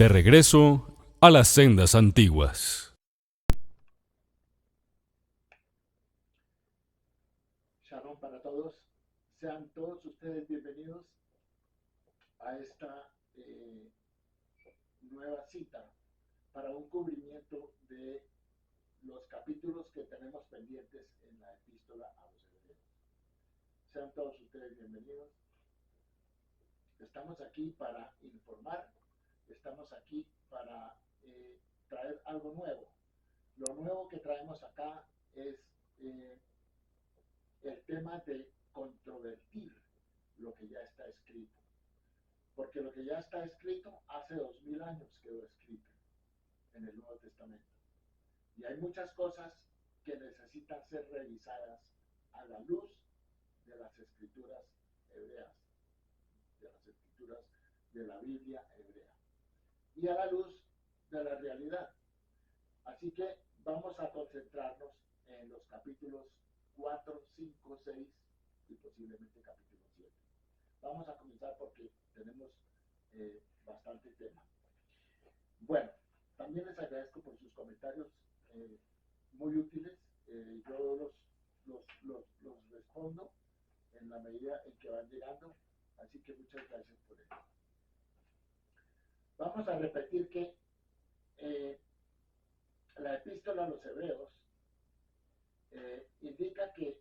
De regreso a las sendas antiguas. Shalom para todos. Sean todos ustedes bienvenidos a esta nueva cita para un cubrimiento de los capítulos que tenemos pendientes en la epístola a los hebreos. Sean todos ustedes bienvenidos. Estamos aquí para informar, estamos aquí para traer algo nuevo. Lo nuevo que traemos acá es el tema de controvertir lo que ya está escrito. Porque lo que ya está escrito hace 2000 años quedó escrito en el Nuevo Testamento. Y hay muchas cosas que necesitan ser revisadas a la luz de las escrituras hebreas, de las escrituras de la Biblia hebrea, y a la luz de la realidad. Así que vamos a concentrarnos en los capítulos 4, 5, 6 y posiblemente capítulo 7. Vamos a comenzar porque tenemos bastante tema. Bueno, también les agradezco por sus comentarios muy útiles. Yo los respondo en la medida en que van llegando, así que muchas gracias por eso. Vamos a repetir que la epístola a los hebreos indica que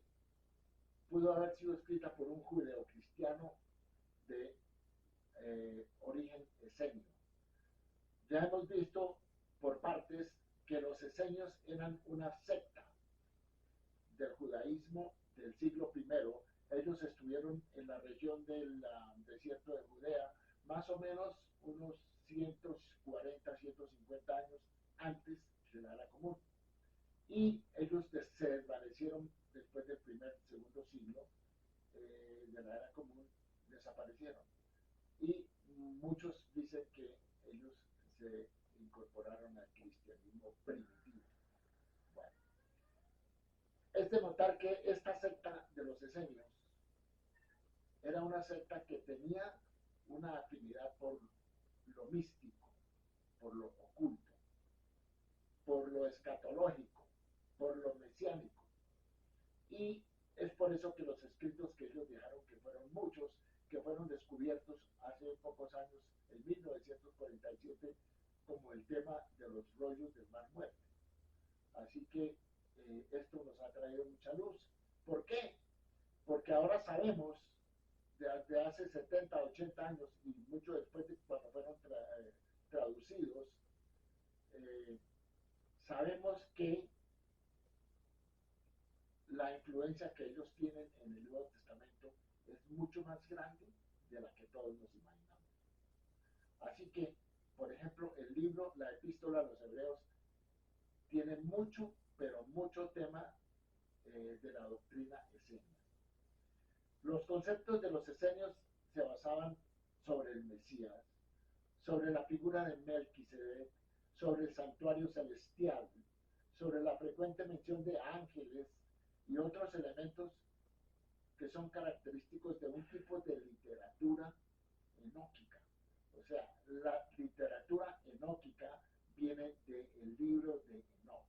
pudo haber sido escrita por un judeocristiano de origen esenio. Ya hemos visto por partes que los esenios eran una secta del judaísmo del siglo I. Ellos estuvieron en la región del desierto de Judea más o menos unos 140, 150 años antes de la era común. Y ellos se desvanecieron después del segundo siglo de la era común, desaparecieron. Y muchos dicen que ellos se incorporaron al cristianismo primitivo. Bueno, es de notar que esta secta de los esenios era una secta que tenía una afinidad por lo místico, por lo oculto, por lo escatológico, por lo mesiánico. Y es por eso que los escritos que ellos dejaron, que fueron muchos, que fueron descubiertos hace pocos años, en 1947, como el tema de los rollos del Mar Muerto. Así que esto nos ha traído mucha luz. ¿Por qué? Porque ahora sabemos, desde hace 70, 80 años, y mucho después de cuando fueron traducidos, sabemos que la influencia que ellos tienen en el Nuevo Testamento es mucho más grande de la que todos nos imaginamos. Así que, por ejemplo, el libro, la epístola a los hebreos, tiene mucho, pero mucho tema de la doctrina esenia. Los conceptos de los esenios se basaban sobre el Mesías, sobre la figura de Melquisedec, sobre el santuario celestial, sobre la frecuente mención de ángeles y otros elementos que son característicos de un tipo de literatura enóquica. O sea, la literatura enóquica viene del libro de Enoc.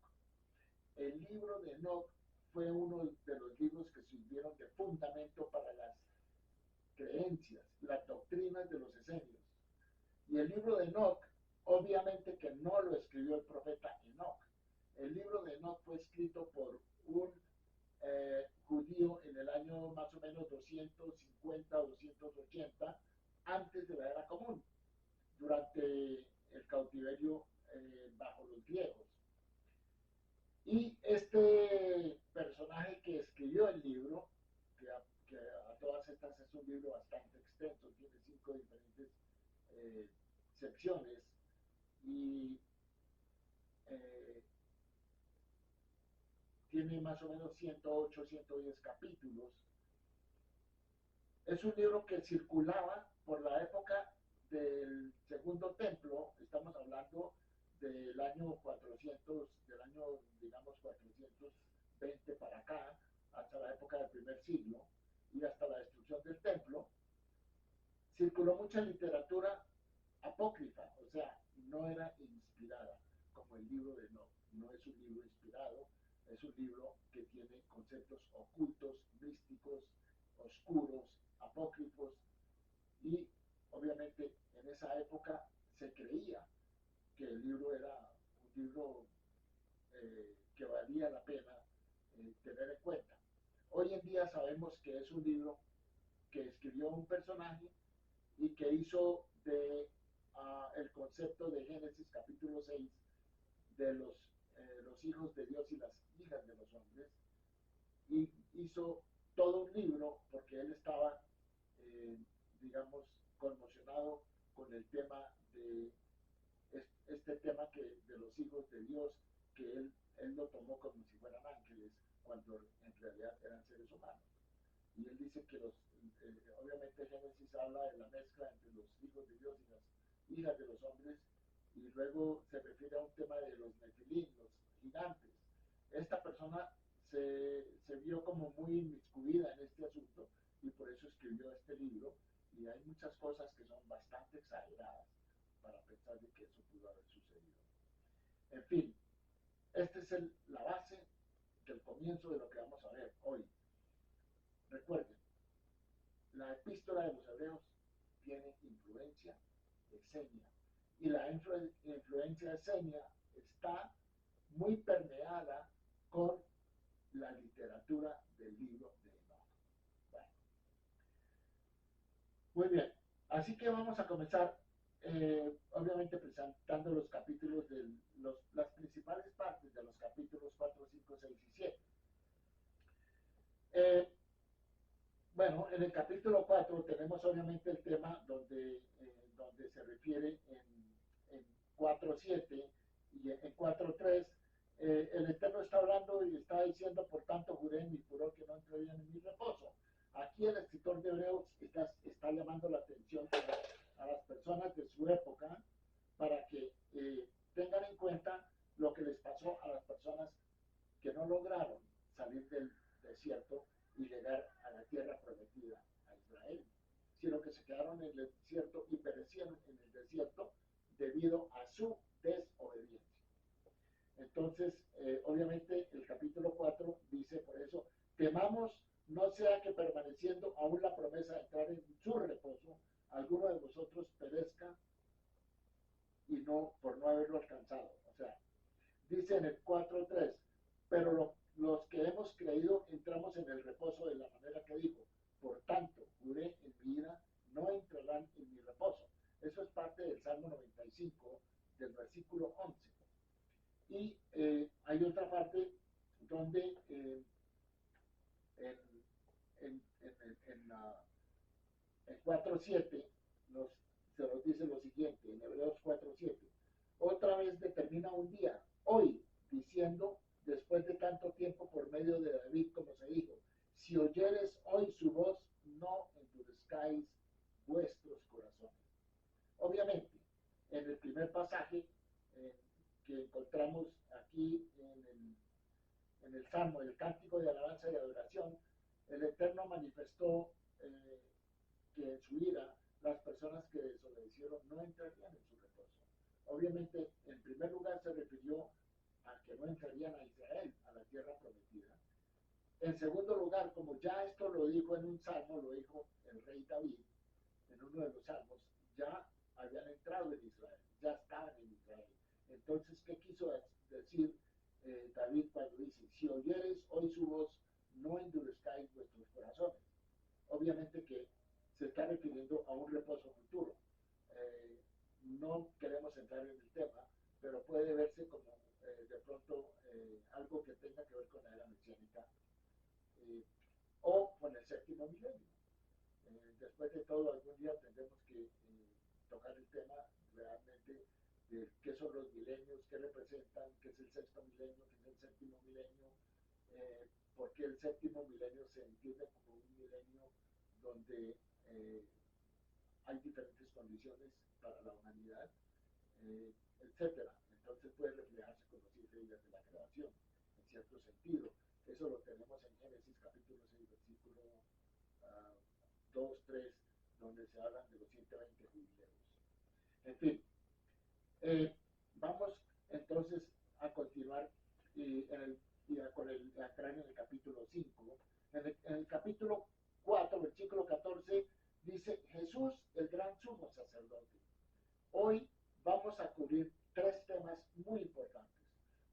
El libro de Enoc fue uno de los libros que sirvieron de fundamento para las creencias, las doctrinas de los esenios. Y el libro de Enoc, obviamente que no lo escribió el profeta Enoc. El libro de Enoc fue escrito por un judío en el año más o menos 250 o 280 antes de la era común, durante el cautiverio bajo los griegos. Y este personaje que escribió el libro, que a todas estas es un libro bastante extenso, tiene 5 diferentes secciones y tiene más o menos 108, 110 capítulos. Es un libro que circulaba por la época del Segundo Templo, estamos hablando del año 400, del año, digamos, 420 para acá, hasta la época del primer siglo y hasta la destrucción del templo. Circuló mucha literatura apócrifa, o sea, no era inspirada, como el libro de Enoch. No es un libro inspirado, es un libro que tiene conceptos ocultos, místicos, oscuros, apócrifos, y obviamente en esa época se creía que el libro era un libro que valía la pena tener en cuenta. Hoy en día sabemos que es un libro que escribió un personaje y que hizo de el concepto de Génesis capítulo 6 de los hijos de Dios y las hijas de los hombres, y hizo todo un libro porque él estaba, eh, digamos, conmocionado con el tema de este tema que de los hijos de Dios, que él lo tomó como si fueran ángeles, cuando en realidad eran seres humanos. Y él dice que obviamente Génesis habla de la mezcla entre los hijos de Dios y las hijas de los hombres, y luego se refiere a un tema de los nefilín, los gigantes. Esta persona se vio como muy inmiscuida en este asunto y por eso escribió este libro, y hay muchas cosas que son bastante exageradas para pensar de que eso pudo haber sucedido. En fin, esta es la base del comienzo de lo que vamos a ver hoy. Recuerden, la epístola de los hebreos tiene influencia esenia, y la influencia esenia está muy permeada con la literatura del libro de Enoch. Bueno, muy bien, así que vamos a comenzar obviamente presentando los capítulos las principales partes de los capítulos 4, 5, 6 y 7. Bueno, en el capítulo 4 tenemos obviamente el tema donde se refiere en 4.7 y en 4.3. El Eterno está hablando y está diciendo: por tanto juré en mi furor que no entrarían en mi reposo. Aquí el escritor de Hebreos está llamando la atención a las personas de su época para que tengan en cuenta lo que les pasó a las personas que no lograron salir del desierto y llegar a la tierra prometida a Israel, sino que se quedaron en el desierto y perecieron en el desierto debido a su desobediencia. Entonces, obviamente, el capítulo 4 dice por eso: temamos no sea que permaneciendo aún la promesa de entrar en su reposo, alguno de vosotros perezca y no por no haberlo alcanzado. O sea, dice en el 4.3: pero los que hemos creído entramos en el reposo de la manera que dijo: por tanto, juré en mi ira, no entrarán en mi reposo. Eso es parte del Salmo 95, del versículo 11. Y hay otra parte donde en 4.7 se nos dice lo siguiente, en Hebreos 4.7: otra vez determina un día, hoy, diciendo, después de tanto tiempo por medio de David, como se dijo: si oyeres hoy su voz, no endurezcáis vuestros corazones. Obviamente, en el primer pasaje que encontramos aquí en el Salmo, el cántico de alabanza y adoración, el Eterno manifestó que en su ira las personas que desobedecieron no entrarían en su reposo. Obviamente, en primer lugar se refirió a que no entrarían a Israel, a la tierra prometida. En segundo lugar, como ya esto lo dijo en un salmo, lo dijo el rey David, en uno de los salmos, ya habían entrado en Israel, ya estaban en Israel. Entonces, ¿qué quiso decir David cuando dice: si oyeres hoy su voz, no endurezcáis vuestros corazones? Obviamente que se está refiriendo a un reposo futuro. No queremos entrar en el tema, pero puede verse como de pronto algo que tenga que ver con la era mesiánica o con el séptimo milenio. Después de todo, algún día tendremos que tocar el tema realmente de qué son los milenios, qué representan, qué es el sexto milenio, qué es el séptimo milenio, porque el séptimo milenio se entiende como un milenio donde hay diferentes condiciones para la humanidad, etcétera. Entonces puede reflejarse con los 7 días de la creación, en cierto sentido. Eso lo tenemos en Génesis capítulo 6, versículo 2, 3, donde se hablan de los 120 jubileos. En fin, Vamos entonces a continuar a entrar en el capítulo 5. En el capítulo 4, versículo 14, dice Jesús, el gran sumo sacerdote. Hoy vamos a cubrir tres temas muy importantes.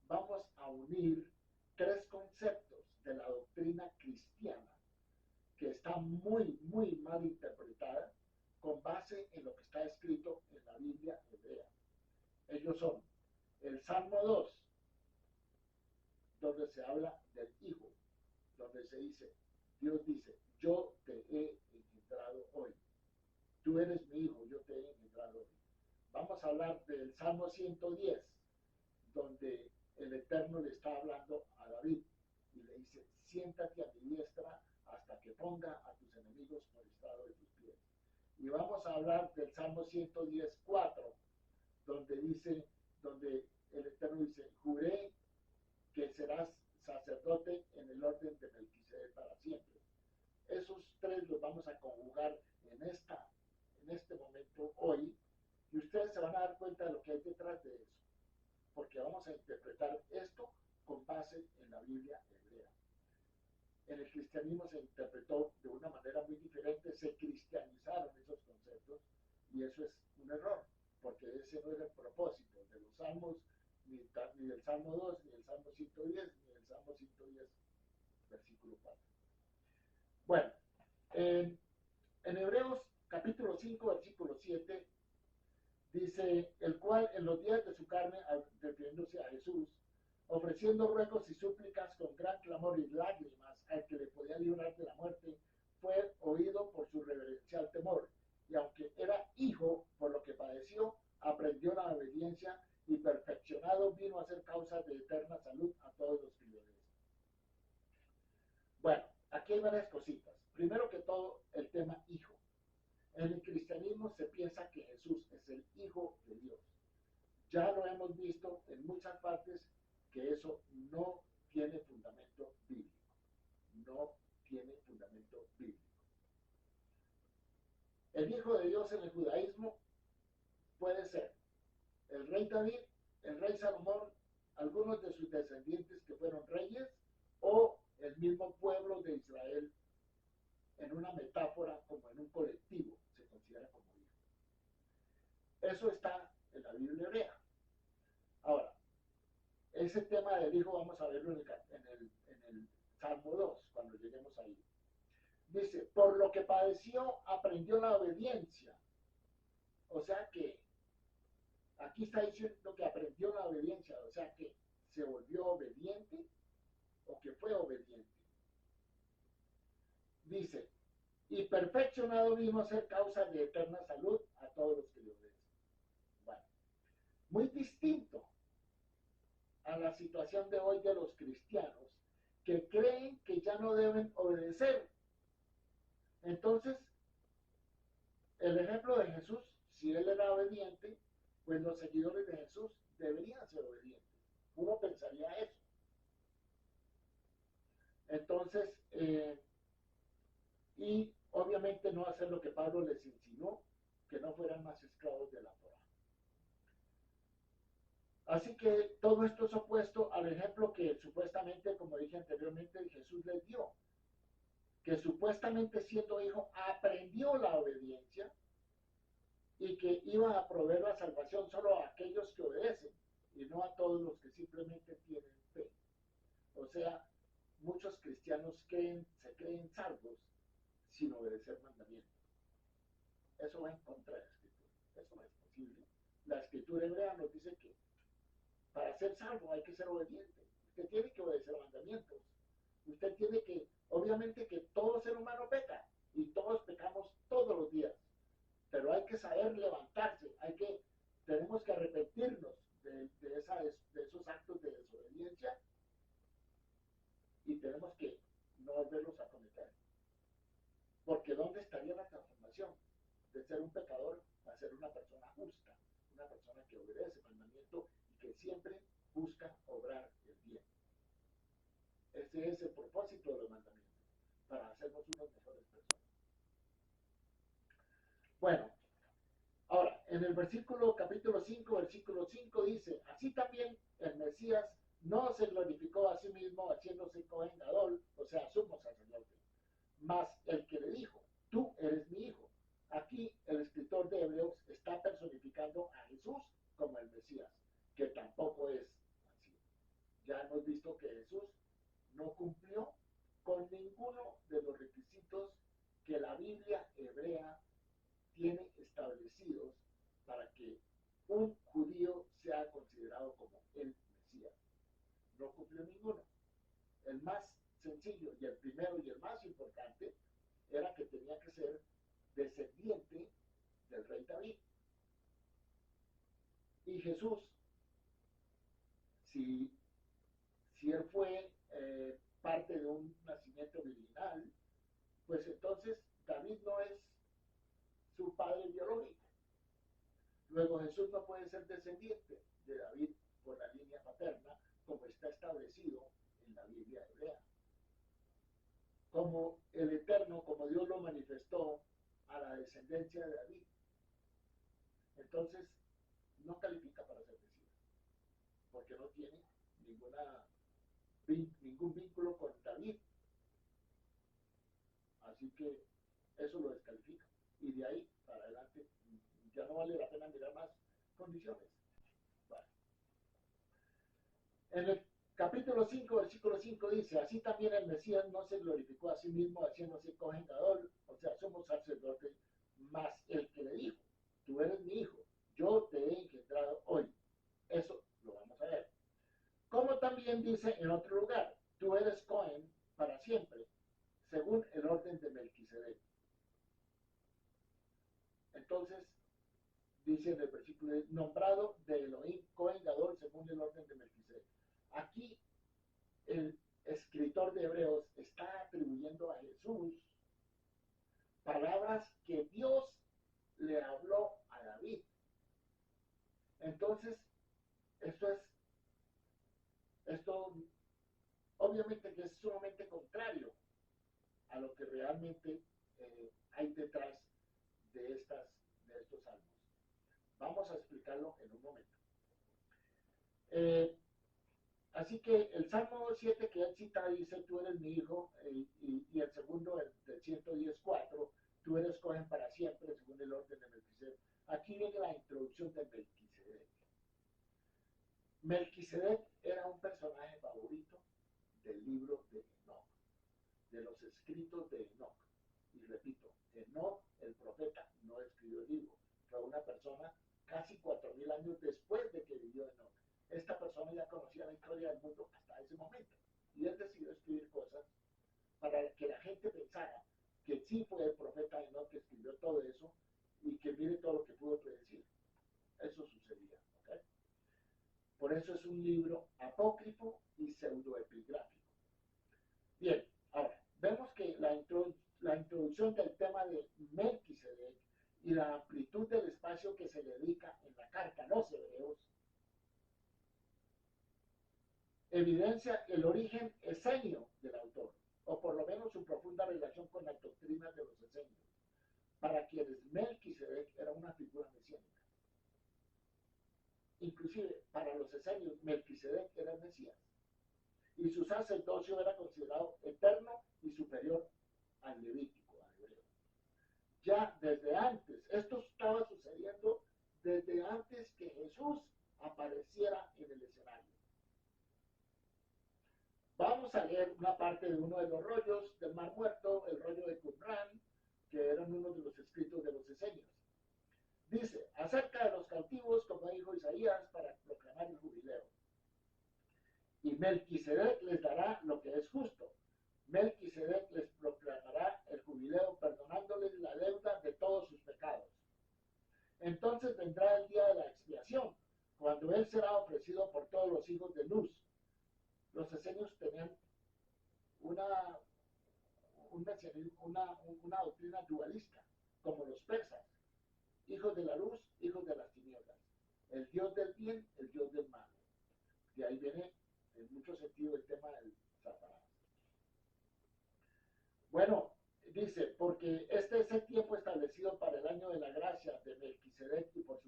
Vamos a unir tres conceptos de la doctrina cristiana que está muy, muy mal interpretada con base en lo que está escrito en la Biblia hebrea. Ellos son el Salmo 2, donde se habla del Hijo, donde se dice, Dios dice, yo te he engendrado hoy. Tú eres mi hijo, yo te he engendrado hoy. Vamos a hablar del Salmo 110, donde el Eterno le está hablando a David y le dice, siéntate a mi diestra hasta que ponga a tus enemigos por estrado de tus pies. Y vamos a hablar del Salmo 110:4, donde el Eterno dice, juré que serás sacerdote en el orden de Melquisedec para siempre. Esos tres los vamos a conjugar en este momento hoy, y ustedes se van a dar cuenta de lo que hay detrás de eso, porque vamos a interpretar esto con base en la Biblia hebrea. En el cristianismo se interpretó de una manera muy diferente, se cristianizaron esos conceptos, y eso es un error, porque ese no era el propósito de los salmos, ni del Salmo 2, ni del Salmo 110, ni del Salmo 110, versículo 4. Bueno, en Hebreos capítulo 5, versículo 7, dice, el cual en los días de su carne, refiriéndose a Jesús, ofreciendo ruegos y súplicas con gran clamor y lágrimas al que le podía librar de la muerte, fue oído por su reverencial temor, y aunque era hijo, por lo que padeció, aprendió la obediencia, y perfeccionado vino a ser causa de eterna salud a todos los que le obedecen. Bueno, aquí hay varias cositas. Primero que todo, el tema hijo. En el cristianismo se piensa que Jesús es el Hijo de Dios. Ya lo hemos visto en muchas partes que eso no tiene fundamento bíblico. No tiene fundamento bíblico. El Hijo de Dios en el judaísmo puede ser el rey David, el rey Salomón, algunos de sus descendientes que fueron reyes, o el mismo pueblo de Israel, en una metáfora como en un colectivo, se considera como hijo. Eso está en la Biblia hebrea. Ahora, ese tema del hijo vamos a verlo en el Salmo 2, cuando lleguemos ahí. Dice, por lo que padeció, aprendió la obediencia. O sea que aquí está diciendo que aprendió la obediencia, o sea que se volvió obediente o que fue obediente. Dice, y perfeccionado vino a ser causa de eterna salud a todos los que le obedecen. Bueno, muy distinto a la situación de hoy de los cristianos que creen que ya no deben obedecer. Entonces, el ejemplo de Jesús, si él era obediente, pues los seguidores de Jesús deberían ser obedientes. Uno pensaría eso. Entonces, y obviamente no hacer lo que Pablo les insinuó, que no fueran más esclavos de la Torá. Así que todo esto es opuesto al ejemplo que supuestamente, como dije anteriormente, Jesús les dio, que supuestamente siendo hijo aprendió la obediencia y que iba a proveer la salvación solo a aquellos que obedecen y no a todos los que simplemente tienen fe. O sea, muchos cristianos se creen salvos sin obedecer mandamientos. Eso va en contra de la Escritura. Eso no es posible. La Escritura hebrea nos dice que para ser salvo hay que ser obediente. Usted tiene que obedecer mandamientos. Usted tiene que, obviamente que todo ser humano peca y todos pecamos todos los días. Pero hay que saber levantarse, tenemos que arrepentirnos de esos actos de desobediencia y tenemos que no volverlos a cometer. Porque ¿dónde estaría la transformación? De ser un pecador a ser una persona justa, una persona que obedece el mandamiento y que siempre busca obrar el bien. Ese es el propósito de los mandamientos, para hacernos unas mejores personas. Bueno, ahora, En el capítulo 5, versículo 5 dice, así también el Mesías no se glorificó a sí mismo haciéndose Cohen Gadol, o sea, sumo sacerdote, mas el que le dijo, tú eres mi hijo. Aquí el escritor de Hebreos está personificando a Jesús como el Mesías, que tampoco es así. Ya hemos visto que Jesús no cumplió con ninguno de los requisitos que la Biblia hebrea tiene establecidos para que un judío sea considerado como el Mesías. No cumplió ninguno. El más sencillo y el primero y el más importante era que tenía que ser descendiente del rey David. Y Jesús, si, si él fue parte de un nacimiento virginal, pues entonces David no es su padre biológico. Luego Jesús no puede ser descendiente de David por la línea paterna, como está establecido en la Biblia hebrea. Como el Eterno, como Dios lo manifestó a la descendencia de David. Entonces, no califica para ser Mesías, porque no tiene ningún vínculo con David. Así que eso lo descalifica. Y de ahí para adelante ya no vale la pena mirar más condiciones. Vale. En el capítulo 5, versículo 5 dice, así también el Mesías no se glorificó a sí mismo haciéndose Cohen Gadol, o sea, somos sacerdotes, más el que le dijo, tú eres mi hijo, yo te he engendrado hoy. Eso lo vamos a ver. Como también dice en otro lugar, tú eres Cohen para siempre, según el orden de Melquisedec. Entonces, dice en el versículo, nombrado de Elohim Cohen Gadol según el orden de Melquisedec. Aquí el escritor de Hebreos está atribuyendo a Jesús palabras que Dios le habló a David. Entonces, esto obviamente que es sumamente contrario a lo que realmente hay detrás de estos salmos. Vamos a explicarlo en un momento. Así que el Salmo 7 que él cita dice, tú eres mi hijo, y el segundo, el del 110.4, tú eres Cohen para siempre, según el orden de Melquisedec. Aquí viene la introducción de Melquisedec. Melquisedec era un personaje favorito del libro de Enoch, de los escritos de Enoch. Y repito, Enoch, el profeta, no escribió el libro. Fue una persona casi 4.000 años después de que vivió Enoch. Esta persona ya conocía la historia del mundo hasta ese momento. Y él decidió escribir cosas para que la gente pensara que sí fue el profeta Enoch que escribió todo eso y que mire todo lo que pudo predecir. Eso sucedía. ¿Okay? Por eso es un libro apócrifo y pseudoepigráfico. Bien, ahora, vemos que la introducción del tema de Melquisedec y la amplitud del espacio que se dedica en la carta a los hebreos evidencia el origen esenio del autor, o por lo menos su profunda relación con las doctrinas de los esenios, para quienes Melquisedec era una figura mesiánica. Inclusive, para los esenios, Melquisedec era el Mesías, y su sacerdocio era considerado eterno y superior al levítico, al hebreo. Ya desde antes, esto estaba sucediendo desde antes que Jesús apareciera en el escenario. Vamos a leer una parte de uno de los rollos del Mar Muerto, el rollo de Qumran, que eran uno de los escritos de los esenios. Dice, acerca de los cautivos, como dijo Isaías, para proclamar el jubileo. Y Melquisedec les dará lo que es justo. Melquisedec les proclamará el jubileo, perdonándoles la deuda de todos sus pecados. Entonces vendrá el día de la expiación, cuando él será ofrecido por todos los hijos de Luz. Los esenios tenían una doctrina dualista, como los persas, hijos de la luz, hijos de las tinieblas, el Dios del bien, el Dios del mal. De ahí viene en mucho sentido el tema del Satanás. Bueno, dice, porque este es el tiempo establecido para el año de la gracia de Melquisedec y por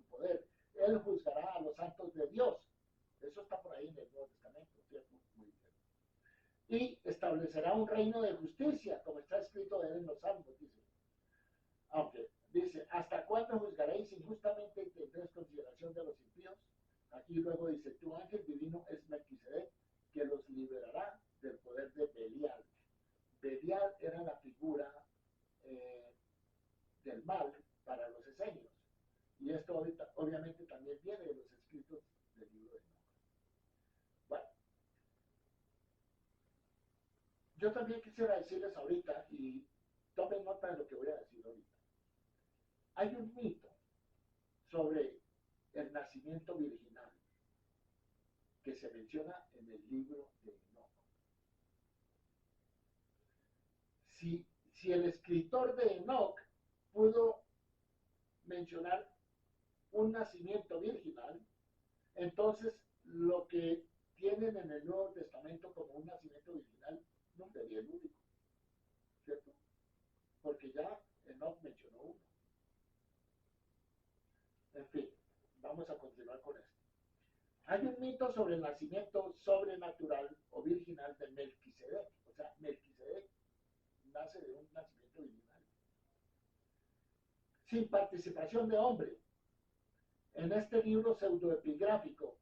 establecerá un reino de justicia, como está escrito de él en los Salmos, dice. Aunque dice, ¿hasta cuándo juzgaréis injustamente y tendréis consideración de los impíos? Aquí luego dice, tu ángel divino es Melquisedec, que los liberará del poder de Belial. Belial era la figura del mal para los esenios. Y esto ahorita, obviamente también viene de los escritos del libro de Enoch. Bueno, yo también quisiera decirles ahorita, y tomen nota de lo que voy a decir ahorita. Hay un mito sobre el nacimiento virginal que se menciona en el libro de Enoch. Si el escritor de Enoch pudo mencionar un nacimiento virginal, entonces lo que tienen en el Nuevo Testamento como un nacimiento virginal no sería el único, ¿cierto? Porque ya Enoch mencionó uno. En fin, vamos a continuar con esto. Hay un mito sobre el nacimiento sobrenatural o virginal de Melquisedec. O sea, Melquisedec nace de un nacimiento virginal. Sin participación de hombre. En este libro pseudoepigráfico,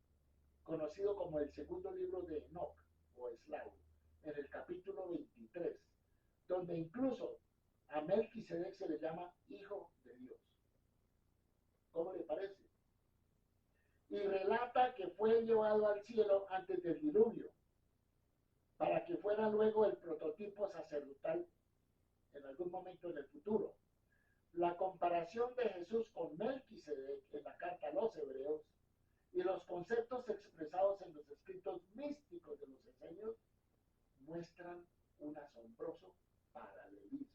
conocido como el segundo libro de Enoch o Eslau, en el capítulo 23, donde incluso a Melquisedec se le llama hijo de Dios. ¿Cómo le parece? Y relata que fue llevado al cielo antes del diluvio, para que fuera luego el prototipo sacerdotal en algún momento en el futuro. La comparación de Jesús con Melquisedec en la carta a los Hebreos y los conceptos expresados en los escritos místicos de los esenios muestran un asombroso paralelismo.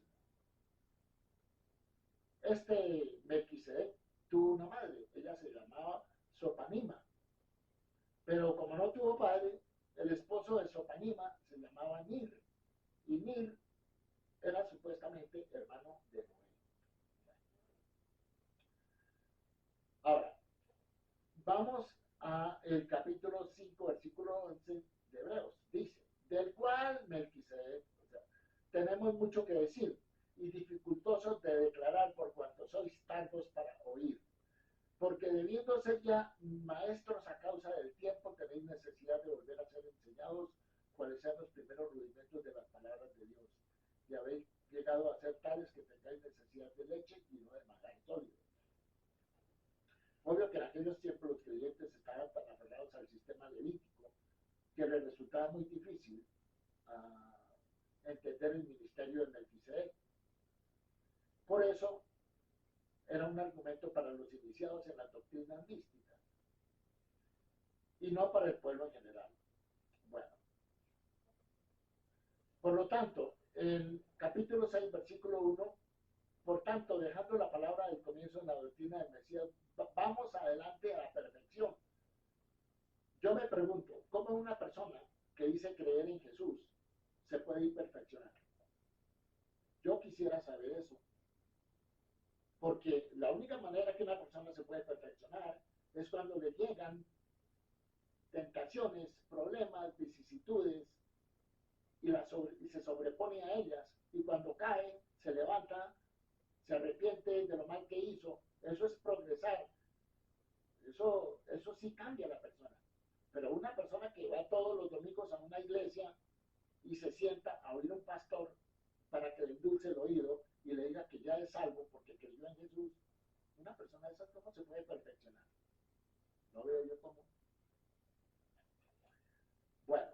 Este Melquisedec tuvo una madre, ella se llamaba Sopanima, pero como no tuvo padre, el esposo de Sopanima se llamaba Nir, y Nir era supuestamente hermano de Noé. Ahora, vamos a el capítulo 5, versículo 11 de Hebreos. Dice, del cual Melquisedec, o sea, tenemos mucho que decir y dificultosos de declarar por cuanto sois tardos para oír. Porque debiendo ser ya maestros a causa del tiempo, tenéis necesidad de volver a ser enseñados cuáles sean los primeros rudimentos de las palabras de Dios. Y habéis llegado a ser tales que tengáis necesidad de leche y no de manjar sólido. Obvio que en aquellos tiempos los creyentes estaban tan aferrados al sistema levítico que les resultaba muy difícil entender el ministerio de Melquisedec. Por eso era un argumento para los iniciados en las doctrinas místicas y no para el pueblo en general. Bueno, por lo tanto, en capítulo 6, versículo 1, por tanto, dejando la palabra del comienzo en la doctrina del Mesías, vamos adelante a la perfección. Yo me pregunto, ¿cómo una persona que dice creer en Jesús se puede ir perfeccionar? Yo quisiera saber eso. Porque la única manera que una persona se puede perfeccionar es cuando le llegan tentaciones, problemas, vicisitudes y se sobrepone a ellas. Y cuando cae, se levanta, se arrepiente de lo mal que hizo. Eso es progresar. Eso sí cambia a la persona. Pero una persona que va todos los domingos a una iglesia y se sienta a oír a un pastor para que le endulce el oído y le diga que ya es salvo porque creyó en Jesús, una persona de esas cómo se puede perfeccionar. No veo yo cómo. Bueno,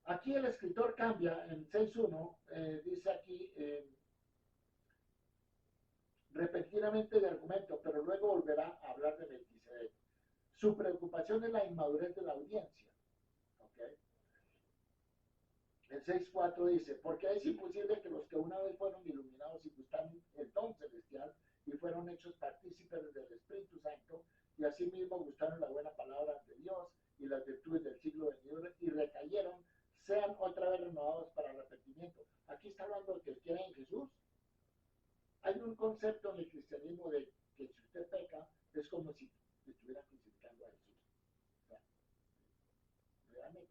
aquí el escritor cambia en 6.1, dice aquí repentinamente de argumento, pero luego volverá a hablar de Melquisedec. Su preocupación es la inmadurez de la audiencia. ¿Okay? El 6.4 dice, porque es imposible que los que una vez fueron iluminados y gustaron el don celestial y fueron hechos partícipes del Espíritu Santo y asimismo gustaron la buena palabra de Dios y las virtudes del siglo venidero y recayeron, sean otra vez renovados para arrepentimiento. Aquí está hablando de que quiera en Jesús. Hay un concepto en el cristianismo de que si usted peca es como si estuviera crucificando a Jesús. O sea, realmente.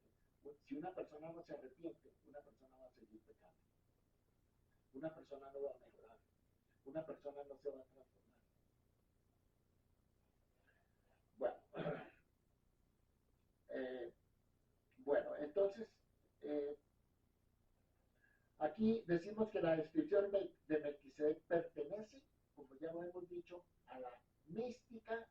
Si una persona no se arrepiente, una persona va a seguir pecando. Una persona no va a mejorar. Una persona no se va a transformar. Bueno, eh, bueno entonces, eh, aquí decimos que la descripción de Melquisedec pertenece, como ya lo hemos dicho, a la mística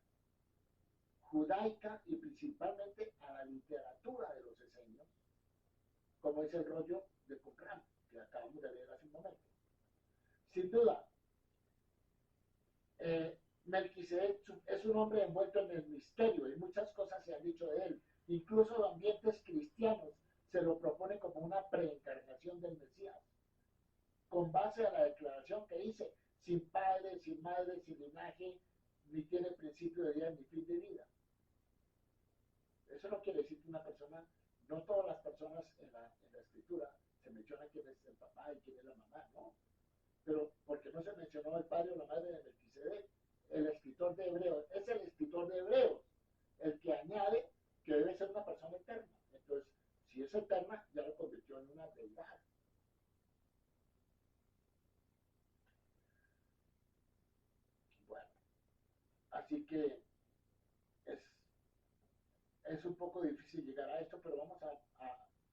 judaica y principalmente a la literatura de los esenios, como es el rollo de Qumran, que acabamos de leer hace un momento. Sin duda, Melquisedec es un hombre envuelto en el misterio y muchas cosas se han dicho de él. Incluso los ambientes cristianos se lo propone como una preencarnación del Mesías, con base a la declaración que dice, sin padre, sin madre, sin linaje, ni tiene principio de vida ni fin de vida. Eso no quiere decir que una persona, no todas las personas en la escritura se menciona quién es el papá y quién es la mamá, no. Pero porque no se mencionó el padre o la madre de Melquisedec, el escritor de Hebreos, es el escritor de Hebreos el que añade que debe ser una persona eterna. Entonces, si es eterna, ya lo convirtió en una deidad. Bueno, así que es, es un poco difícil llegar a esto, pero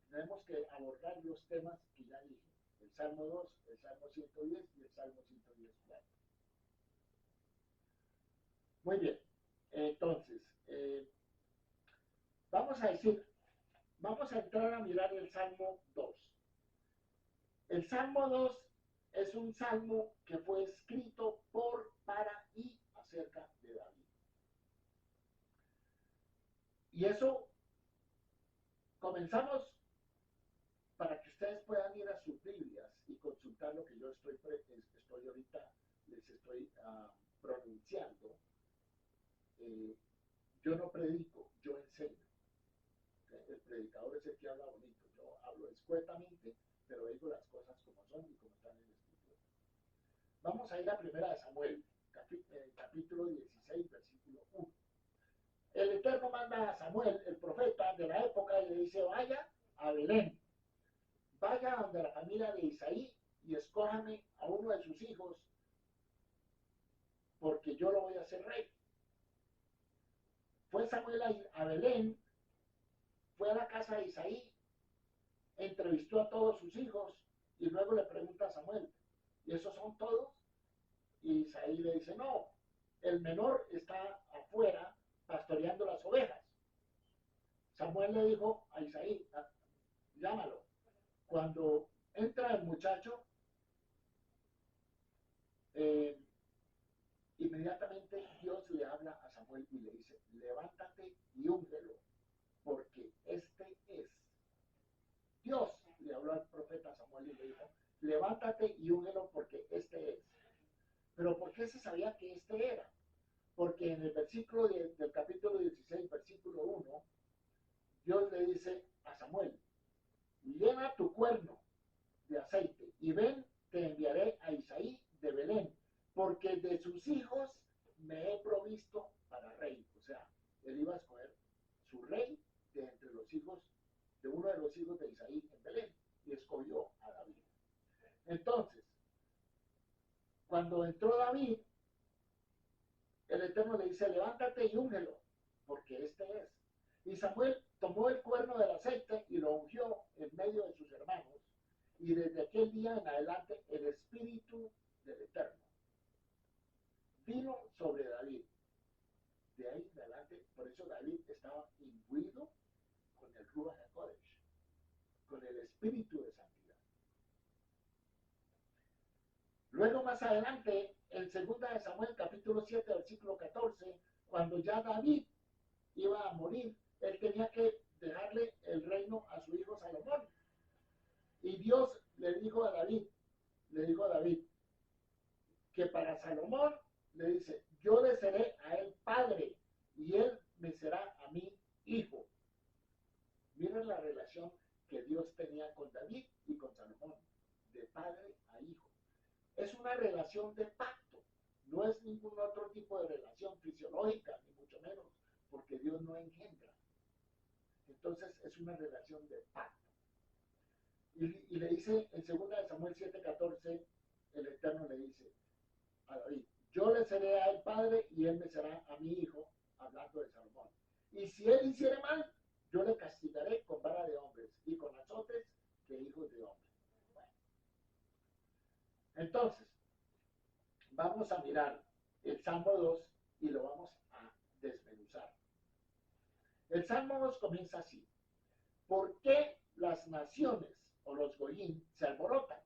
tenemos que abordar los temas que ya dije. El Salmo 2, el Salmo 110 y el Salmo 110.4. Muy bien, entonces, vamos a decir, vamos a entrar a mirar el Salmo 2. El Salmo 2 es un salmo que fue escrito por, para y acerca de David. Y eso comenzamos para que ustedes puedan ir a sus Biblias y consultar lo que yo estoy ahorita, les estoy pronunciando. Eh, yo no predico, yo enseño. El predicador es el que habla bonito. Yo hablo escuetamente, pero digo las cosas como son y como están en la escritura. Vamos a ir a primera de Samuel, capítulo 16, versículo 1. El Eterno manda a Samuel, el profeta de la época, y le dice, vaya a Belén, vaya donde la familia de Isaí y escójame a uno de sus hijos, porque yo lo voy a hacer rey. Fue Samuel a Belén, fue a la casa de Isaí, entrevistó a todos sus hijos y luego le pregunta a Samuel, ¿y esos son todos? Y Isaí le dice, no, el menor está afuera pastoreando las ovejas. Samuel le dijo a Isaí, llámalo. Cuando entra el muchacho, eh, inmediatamente Dios le habla a Samuel y le dice, levántate y úngelo, porque este es. Dios le habló al profeta Samuel y le dijo, levántate y úngelo porque este es. Pero ¿por qué se sabía que este era? Porque en el versículo del capítulo 16, versículo 1, Dios le dice a Samuel, llena tu cuerno de aceite y ven, te enviaré a Isaí de Belén, porque de sus hijos me he provisto para rey. O sea, él iba a escoger su rey de entre los hijos, de uno de los hijos de Isaí en Belén, y escogió a David. Entonces, cuando entró David, el Eterno le dice, levántate y úngelo, porque este es. Y Samuel tomó el cuerno del aceite y lo ungió en medio de sus hermanos, y desde aquel día en adelante el Espíritu del Eterno vino sobre David. De ahí en adelante, por eso David estaba imbuido con el Ruach HaKodesh, con el Espíritu de Santidad. Luego más adelante, en 2 de Samuel, capítulo 7, versículo 14, cuando ya David iba a morir, él tenía que dejarle el reino a su hijo Salomón. Y Dios le dijo a David, que para Salomón, le dice, yo le seré a él padre y él me será a mí hijo. Miren la relación que Dios tenía con David y con Salomón, de padre a hijo. Es una relación de pacto, no es ningún otro tipo de relación fisiológica, ni mucho menos, porque Dios no engendra. Entonces es una relación de pacto. Y le dice en 2 Samuel 7:14, el Eterno le dice a David, yo le seré a él padre y él me será a mi hijo, hablando de Salomón. Y si él hiciere mal, yo le castigaré con vara de hombres y con azotes de hijos de hombres. Bueno. Entonces, vamos a mirar el Salmo 2 y lo vamos a desmenuzar. El Salmo 2 comienza así. ¿Por qué las naciones o los goyim se alborotan?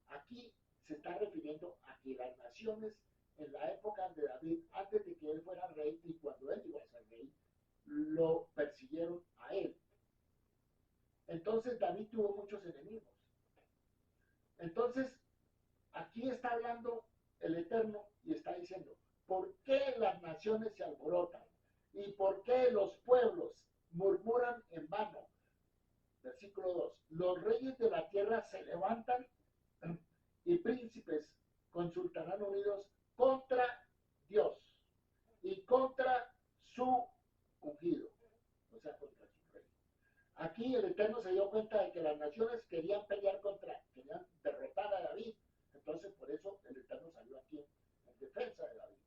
Aquí se está refiriendo a que las naciones en la época de David, antes de que él fuera rey y cuando él iba a ser rey, lo persiguieron a él. Entonces David tuvo muchos enemigos. Entonces, aquí está hablando el Eterno y está diciendo, ¿por qué las naciones se alborotan? ¿Y por qué los pueblos murmuran en vano? Versículo 2. Los reyes de la tierra se levantan y príncipes consultarán unidos contra Dios y contra su ungido, o sea, contra su rey. Aquí el Eterno se dio cuenta de que las naciones querían querían derrotar a David, entonces por eso el Eterno salió aquí en defensa de David.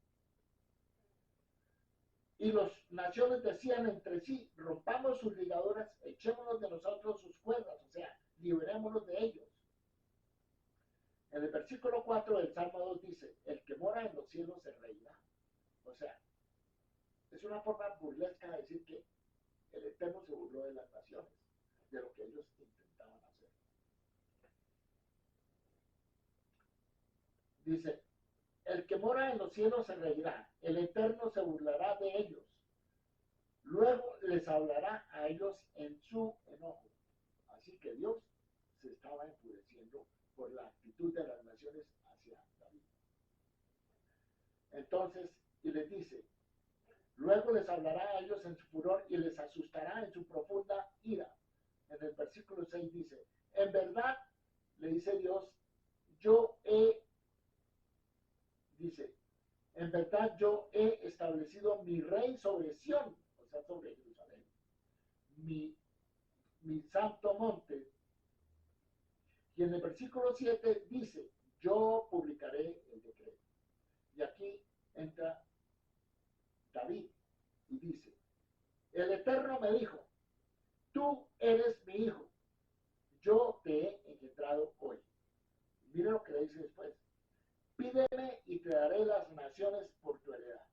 Y las naciones decían entre sí, rompamos sus ligaduras, echémonos de nosotros sus cuerdas, o sea, liberémonos de ellos. En el versículo 4 del Salmo 2 dice, el que mora en los cielos se reirá. O sea, es una forma burlesca de decir que el Eterno se burló de las naciones, de lo que ellos intentaban hacer. Dice, el que mora en los cielos se reirá, el Eterno se burlará de ellos. Luego les hablará a ellos en su enojo. Así que Dios se estaba enfureciendo por la actitud de las naciones hacia David. Entonces, y les dice, luego les hablará a ellos en su furor y les asustará en su profunda ira. En el versículo 6 dice, en verdad, le dice Dios, dice, en verdad yo he establecido mi rey sobre Sión, o sea, sobre Jerusalén, mi santo monte. Y en el versículo 7 dice, yo publicaré el decreto. Y aquí entra David y dice, el Eterno me dijo, tú eres mi hijo, yo te he engendrado hoy. Mira lo que le dice después. Pídeme y te daré las naciones por tu heredad,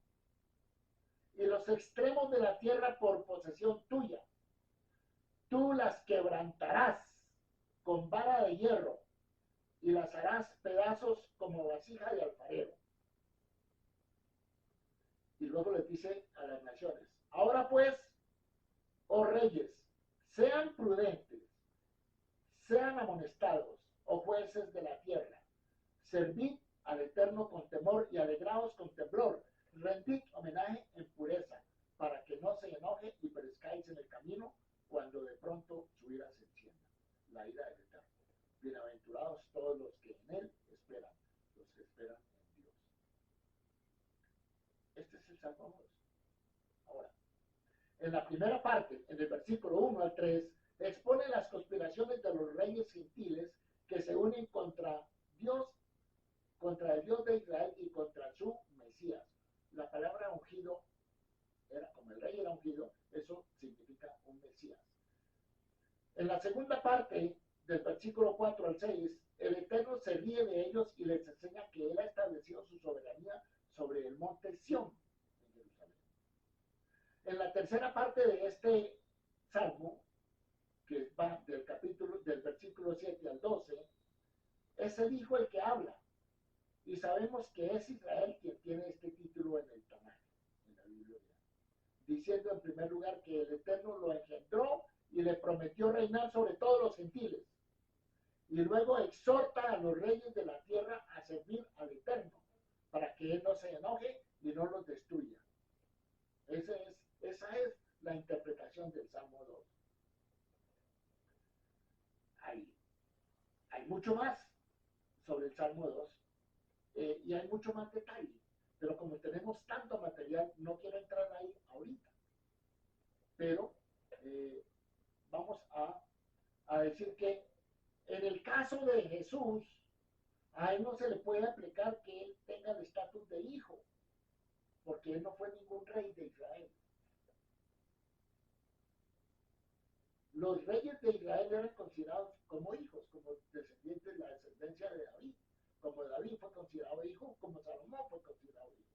y los extremos de la tierra por posesión tuya. Tú las quebrantarás con vara de hierro, y las harás pedazos como vasija de alfarero. Y luego les dice a las naciones, ahora pues, oh reyes, sean prudentes, sean amonestados, oh jueces de la tierra, servid al Eterno con temor y alegraos con temblor, rendid homenaje en pureza, para que no se enoje y perezcáis en el camino cuando de pronto su ira se encienda, la ira del Eterno. Bienaventurados todos los que en él esperan, los que esperan en Dios. Este es el Salmo 2. Ahora, en la primera parte, en el versículo 1 al 3, expone las conspiraciones de los reyes gentiles que se unen contra Dios, contra el Dios de Israel y contra su Mesías. La palabra ungido era, como el rey era ungido, eso significa un Mesías. En la segunda parte, del versículo 4 al 6, el Eterno se ríe de ellos y les enseña que Él ha establecido su soberanía sobre el monte Sión en Jerusalén. En la tercera parte de este salmo, que va del versículo 7 al 12, es el Hijo el que habla. Y sabemos que es Israel quien tiene este título en el Tanaj, en la Biblia, diciendo en primer lugar que el Eterno lo engendró y le prometió reinar sobre todos los gentiles. Y luego exhorta a los reyes de la tierra a servir al Eterno, para que Él no se enoje y no los destruya. Esa es la interpretación del Salmo 2. Hay mucho más sobre el Salmo 2 y hay mucho más detalle, pero como tenemos tanto material, no quiero entrar ahí ahorita. Pero vamos a decir que en el caso de Jesús, a él no se le puede aplicar que él tenga el estatus de hijo, porque él no fue ningún rey de Israel. Los reyes de Israel eran considerados como hijos, como descendientes de la descendencia de David. Como David fue considerado hijo, como Salomón fue considerado hijo.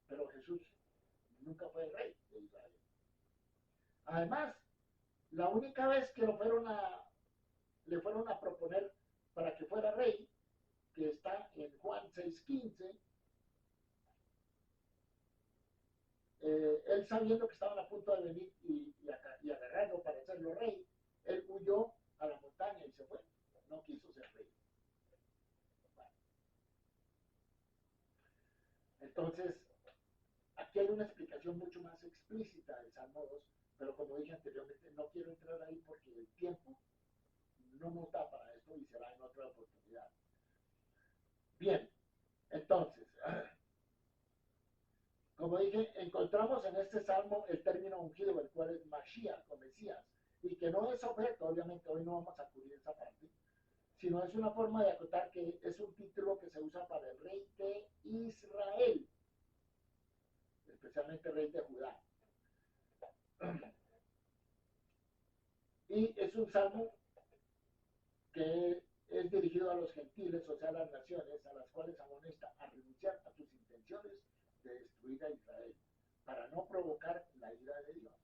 Pero Jesús nunca fue rey de Israel. Además, la única vez que le fueron a proponer para que fuera rey, que está en Juan 6:15, él sabiendo que estaban a punto de venir y agarrarlo para hacerlo rey, él huyó a la montaña y se fue. No quiso ser rey. Bueno. Entonces, aquí hay una explicación mucho más explícita del Salmo 2, pero como dije anteriormente, no quiero entrar ahí porque el tiempo no nos da para esto y será en otra oportunidad. Bien, entonces, como dije, encontramos en este salmo el término ungido, el cual es Mashiach o Mesías, y que no es objeto, obviamente hoy no vamos a cubrir esa parte, sino es una forma de acotar que es un título que se usa para el rey de Israel, especialmente rey de Judá. Y es un salmo que es dirigido a los gentiles, o sea, a las naciones, a las cuales amonesta a renunciar a sus intenciones de destruir a Israel, para no provocar la ira de Dios.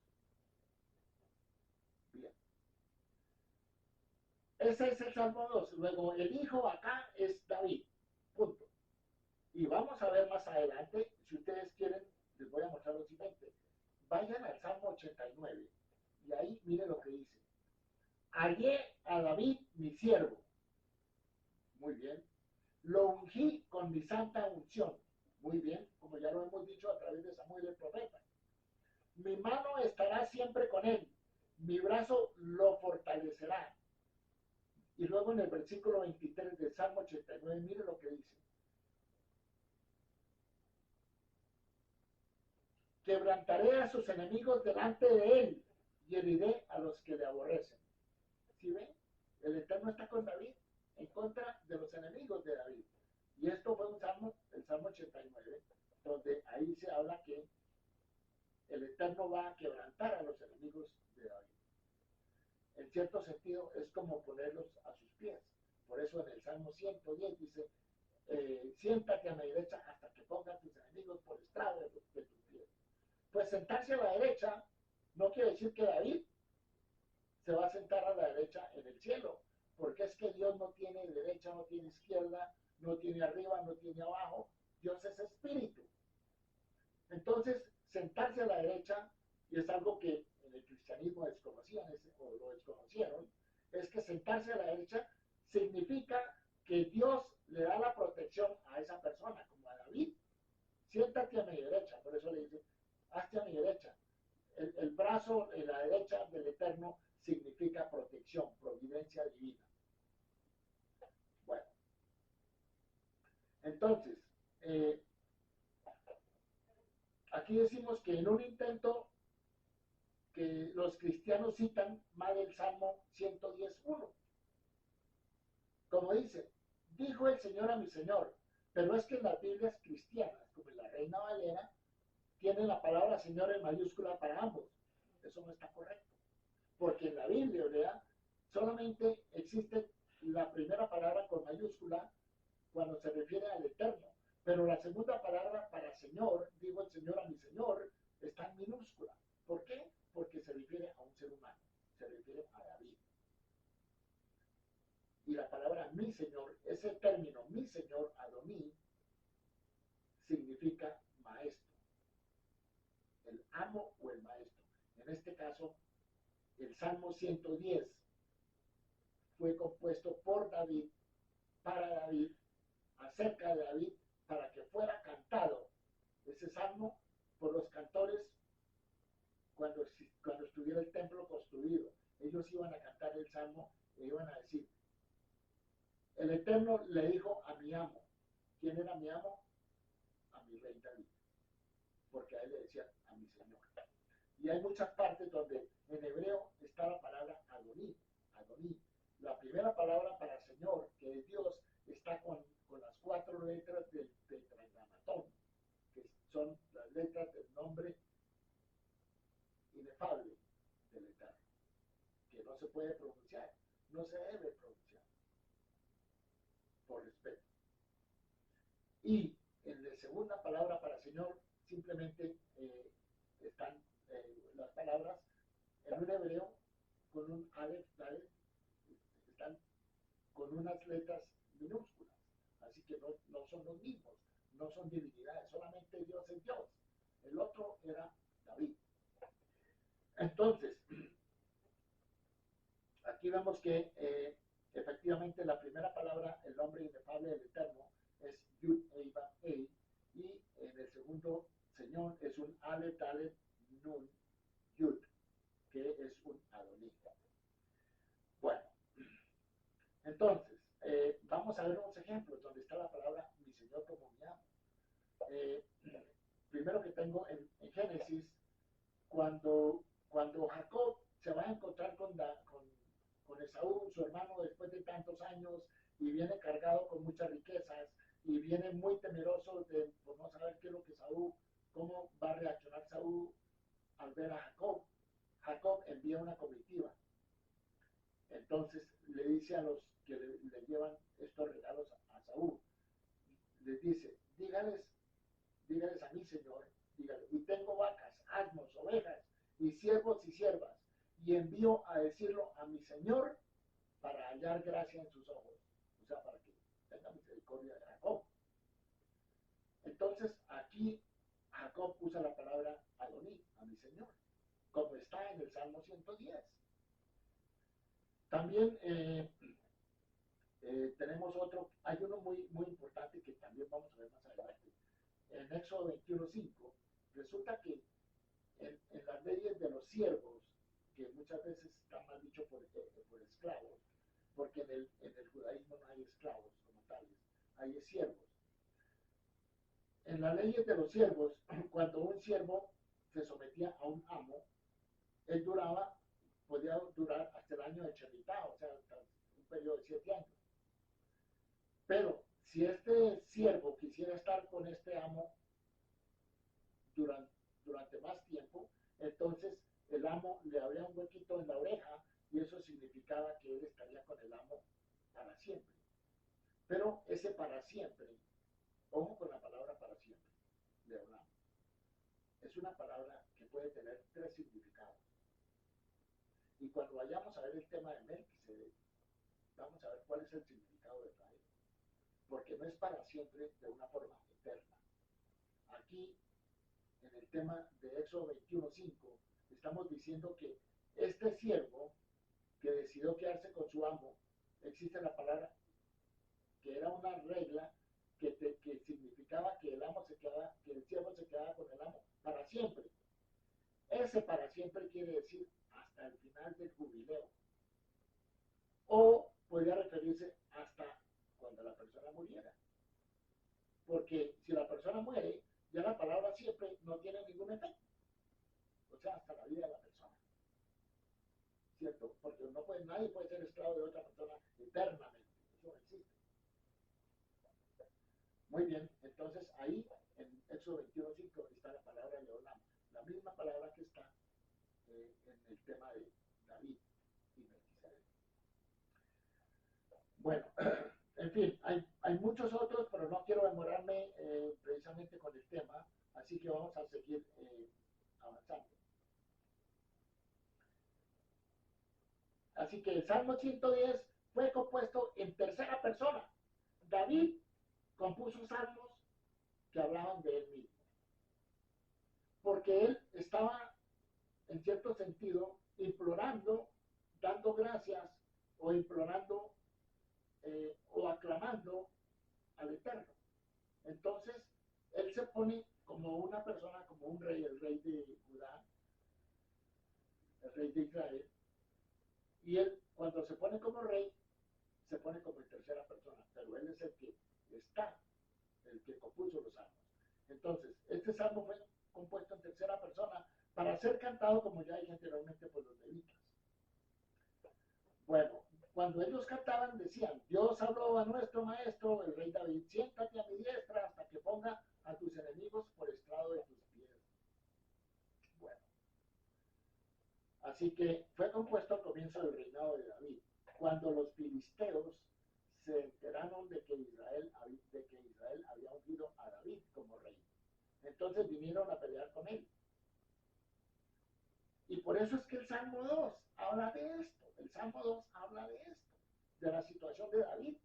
Bien. Ese es el Salmo 2. Luego, el hijo acá es David. Punto. Y vamos a ver más adelante, si ustedes quieren, les voy a mostrar lo siguiente. Vayan al Salmo 89 y ahí miren lo que dice. Hallé a David, mi siervo. Muy bien. Lo ungí con mi santa unción. Muy bien, como ya lo hemos dicho a través de Samuel el profeta. Mi mano estará siempre con él. Mi brazo lo fortalecerá. Y luego en el versículo 23 del Salmo 89, mire lo que dice. Quebrantaré a sus enemigos delante de él y heriré a los que le aborrecen. ¿Sí ven? El Eterno está con David en contra de los enemigos de David. Y esto fue un salmo, el Salmo 89, donde ahí se habla que el Eterno va a quebrantar a los enemigos de David. En cierto sentido, es como ponerlos a sus pies. Por eso en el Salmo 110 dice, siéntate a mi derecha hasta que pongan tus enemigos por estrado de tus pies. Pues sentarse a la derecha no quiere decir que David se va a sentar a la derecha en el cielo, porque es que Dios no tiene derecha, no tiene izquierda, no tiene arriba, no tiene abajo. Dios es espíritu. Entonces, sentarse a la derecha, y es algo que en el cristianismo desconocían o lo desconocieron, es que sentarse a la derecha significa que Dios le da la protección a esa persona, como a David. Siéntate a mi derecha, por eso le dice, hazte a mi derecha. El brazo en la derecha del Eterno significa protección, providencia divina. Bueno, entonces, aquí decimos que en un intento que los cristianos citan más del Salmo 110.1, como dice, dijo el Señor a mi Señor, pero es que en las Biblias cristianas, como en la Reina Valera, tienen la palabra Señor en mayúscula para ambos. Eso no está correcto, porque en la Biblia, ¿verdad? Solamente existe la primera palabra con mayúscula cuando se refiere al Eterno, pero la segunda palabra para Señor, digo el Señor a mi Señor, está en minúscula. ¿Por qué? Porque se refiere a un ser humano, se refiere a David. Y la palabra mi Señor, ese término mi Señor, Adoní, significa maestro, el amo o el maestro. En este caso, el Salmo 110 fue compuesto por David, para David, acerca de David, para que fuera cantado ese salmo por los cantores cuando estuviera el templo construido. Ellos iban a cantar el salmo e iban a decir, el Eterno le dijo a mi amo. ¿Quién era mi amo? A mi rey David, porque a él le decía a mi Señor. Y hay muchas partes donde en hebreo está la palabra Adoní, Adoní. La primera palabra para Señor, que es Dios, está con las 4 letras del tetragramatón, que son las letras del nombre inefable del Eterno, que no se puede pronunciar, no se debe pronunciar, por respeto. Y en la segunda palabra para Señor, simplemente están las palabras en un hebreo con un Aleph, Dalet, están con unas letras minúsculas. Así que no son los mismos, no son divinidades, solamente Dios es Dios. El otro era David. Entonces, aquí vemos que efectivamente la primera palabra, el nombre inefable del Eterno, es Yud Ei Vav Ei, y en el segundo Señor es un Aleph, Dalet, Nun, Yud, que es un Adoní. Bueno, entonces, vamos a ver unos ejemplos donde está la palabra mi Señor como mi amo. Primero que tengo en Génesis, cuando Jacob se va a encontrar con Esaú, su hermano, después de tantos años, y viene cargado con muchas riquezas, y viene muy temeroso por no saber qué es lo que Esaú, cómo va a reaccionar Esaú al ver a Jacob. Jacob envía una comitiva. Entonces le dice a los que le llevan estos regalos a Saúl, les dice, dígales a mi señor, dígale, y tengo vacas, asnos, ovejas, y siervos y siervas, y envío a decirlo a mi señor para hallar gracia en sus ojos, o sea, para que tenga misericordia de Jacob. Entonces, aquí Jacob usa la palabra Adoní, a mi señor, como está en el Salmo 110. También tenemos otro, hay uno muy importante que también vamos a ver más adelante. En Éxodo 21:5, resulta que en las leyes de los siervos, que muchas veces está mal dicho por esclavos, porque en el judaísmo no hay esclavos como tales, hay siervos. En las leyes de los siervos, cuando un siervo se sometía a un amo, él podía durar hasta el año de Shemitah, o sea, hasta un periodo de 7 años. Pero si este siervo quisiera estar con este amo durante más tiempo, entonces el amo le abría un huequito en la oreja y eso significaba que él estaría con el amo para siempre. Pero ese para siempre, ojo con la palabra para siempre, de Abraham, es una palabra que puede tener 3 significados. Y cuando vayamos a ver el tema de Melquisedec, vamos a ver cuál es el significado de Israel. Porque no es para siempre de una forma eterna. Aquí, en el tema de Éxodo 21:5, estamos diciendo que este siervo que decidió quedarse con su amo, existe la palabra que era una regla que significaba que el amo que el siervo se quedaba con el amo para siempre. Ese para siempre quiere decir hasta el final del jubileo. O podría referirse hasta cuando la persona muriera. Porque si la persona muere, ya la palabra siempre no tiene ningún efecto. O sea, hasta la vida de la persona. ¿Cierto? Porque nadie puede ser esclavo de otra persona eternamente. Eso no existe. Muy bien, entonces ahí en Éxodo 21:5 está la palabra Leolam, la misma palabra que está en el tema de David y Melquisedec. Bueno, en fin, hay muchos otros, pero no quiero demorarme precisamente con el tema, así que vamos a seguir avanzando. Así que el Salmo 110 fue compuesto en tercera persona. David compuso salmos que hablaban de él mismo, porque él estaba, en cierto sentido, implorando, dando gracias o implorando o aclamando al Eterno. Entonces, él se pone como una persona, como un rey, el rey de Judá, el rey de Israel, y él, cuando se pone como rey, se pone como en tercera persona, pero él es el que está, el que compuso los salmos. Entonces, este salmo fue compuesto en tercera persona para ser cantado, como ya dije anteriormente, por los levitas. Bueno, cuando ellos cantaban decían, Dios habló a nuestro maestro, el rey David, siéntate a mi diestra hasta que ponga a tus enemigos por estrado de tus pies. Bueno, así que fue compuesto al comienzo del reinado de David, cuando los filisteos se enteraron de que Israel había ungido a David como rey. Entonces vinieron a pelear con él. Y por eso es que el Salmo 2 habla de esto. El Salmo 2 habla de esto, de la situación de David,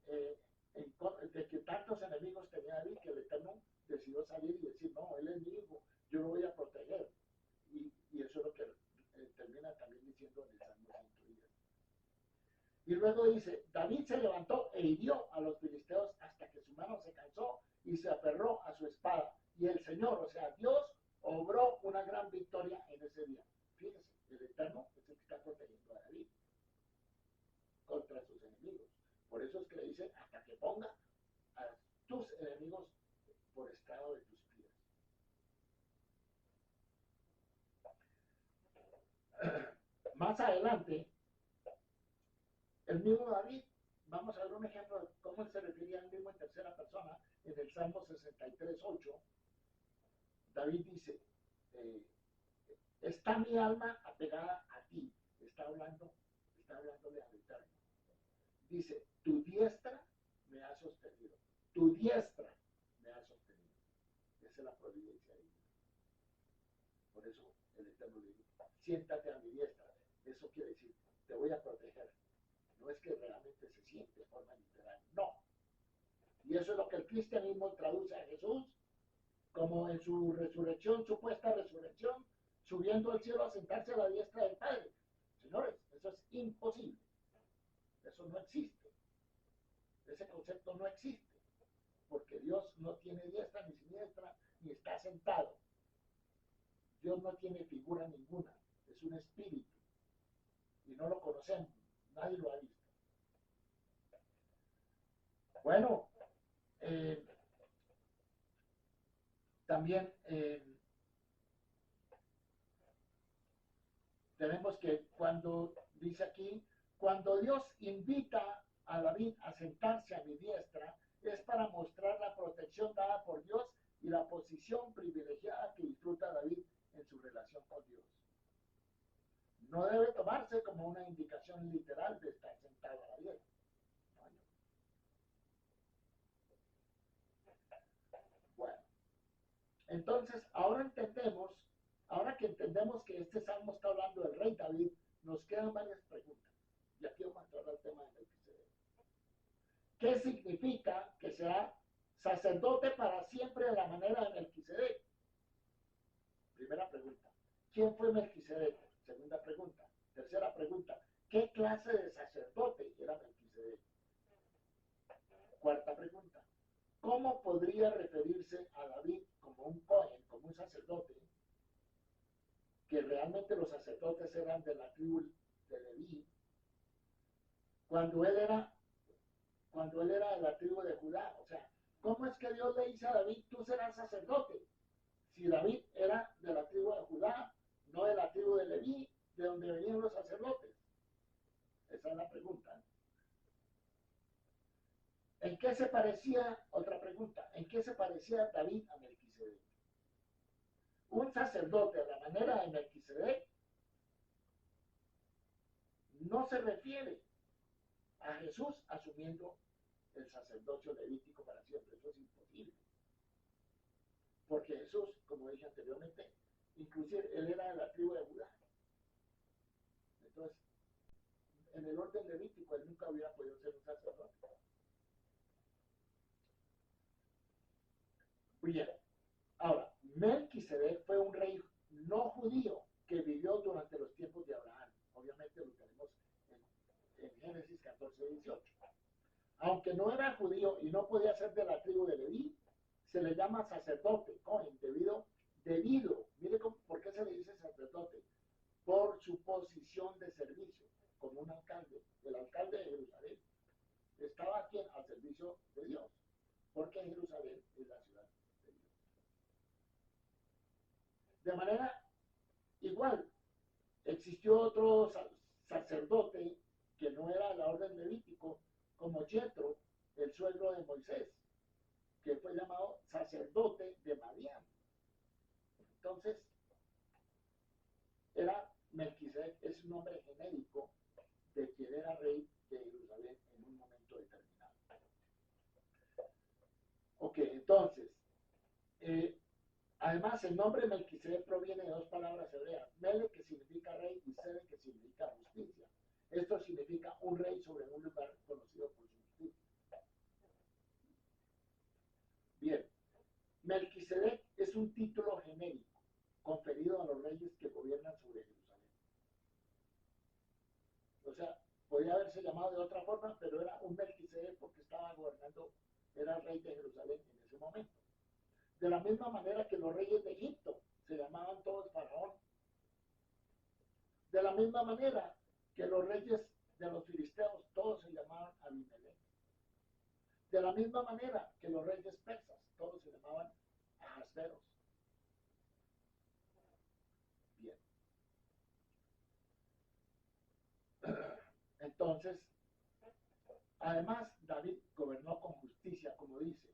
de que tantos enemigos tenía David que el Eterno decidió salir y decir, no, él es mi hijo, yo lo voy a proteger. Y eso es lo que termina también diciendo en el Salmo 110. Y luego dice, David se levantó e hirió a los filisteos hasta que su mano se cansó y se aferró a su espada. Y el Señor, o sea, Dios, obró una gran victoria en ese día. Fíjese, el Eterno es el que está protegiendo a David contra sus enemigos. Por eso es que le dice, hasta que ponga a tus enemigos por estrado de tus pies. Más adelante, el mismo David, vamos a ver un ejemplo de cómo él se refería al mismo en tercera persona, en el Salmo 63:8. David dice, está mi alma apegada a ti. Está hablándole al Eterno. Dice, tu diestra me ha sostenido. Tu diestra me ha sostenido. Esa es la providencia de Dios. Por eso el Eterno le dice, siéntate a mi diestra. Eso quiere decir, te voy a proteger. No es que realmente se siente de forma literal, no. Y eso es lo que el cristianismo traduce a Jesús como en su resurrección, supuesta resurrección, subiendo al cielo a sentarse a la diestra del Padre. Señores, eso es imposible. Eso no existe. Ese concepto no existe. Porque Dios no tiene diestra ni siniestra, ni está sentado. Dios no tiene figura ninguna. Es un espíritu. Y no lo conocemos. Nadie lo ha visto. Bueno, también tenemos que cuando dice aquí, cuando Dios invita a David a sentarse a mi diestra, es para mostrar la protección dada por Dios y la posición privilegiada que disfruta David en su relación con Dios. No debe tomarse como una indicación literal de estar sentado a la diestra. Bueno, entonces ahora que entendemos que este salmo está hablando del rey David, nos quedan varias preguntas. Y aquí vamos a entrar al tema de Melquisedec. ¿Qué significa que sea sacerdote para siempre de la manera de Melquisedec? Primera pregunta. ¿Quién fue Melquisedec? Segunda pregunta. Tercera pregunta. ¿Qué clase de sacerdote era Melquisedec? Cuarta pregunta. ¿Cómo podría referirse a David como un Cohen, como un sacerdote, que realmente los sacerdotes eran de la tribu de Leví, cuando él era de la tribu de Judá? O sea, ¿cómo es que Dios le dice a David, tú serás sacerdote? Si David era de la tribu de Judá, no de la tribu de Leví, de donde venían los sacerdotes. Esa es la pregunta. ¿En qué se parecía, otra pregunta, en qué se parecía David a Melquisedec? Un sacerdote a la manera de Melquisedec no se refiere a Jesús asumiendo el sacerdocio levítico para siempre. Eso es imposible. Porque Jesús, como dije anteriormente, inclusive él era de la tribu de Judá. Entonces, en el orden levítico, él nunca hubiera podido ser un sacerdote. Bien, ahora, Melquisedec fue un rey no judío que vivió durante los tiempos de Abraham. Obviamente lo tenemos en Génesis 14:18. Aunque no era judío y no podía ser de la tribu de Leví, se le llama sacerdote, Cohen, debido, mire por qué se le dice sacerdote, por su posición de servicio, como un alcalde, el alcalde de Jerusalén. Estaba aquí al servicio de Dios, porque Jerusalén es la ciudad de Dios. existió otro sacerdote que no era la orden levítico, como Jetro, el suegro de Moisés, que fue llamado sacerdote de Madián. Entonces, era Melquisedec, es un nombre genérico de quien era rey de Jerusalén en un momento determinado. Ok, entonces, además el nombre Melquisedec proviene de dos palabras hebreas, Mele, que significa rey, y Sede, que significa justicia. Esto significa un rey sobre un lugar conocido por su justicia. Bien, Melquisedec es un título genérico conferido a los reyes que gobiernan sobre Jerusalén. O sea, podía haberse llamado de otra forma, pero era un Melquisedec porque estaba gobernando, era el rey de Jerusalén en ese momento. De la misma manera que los reyes de Egipto se llamaban todos faraón. De la misma manera que los reyes de los filisteos todos se llamaban Abimelech. De la misma manera que los reyes persas todos se llamaban Ahasveros. Bien. Entonces, además, David gobernó con justicia, como dice.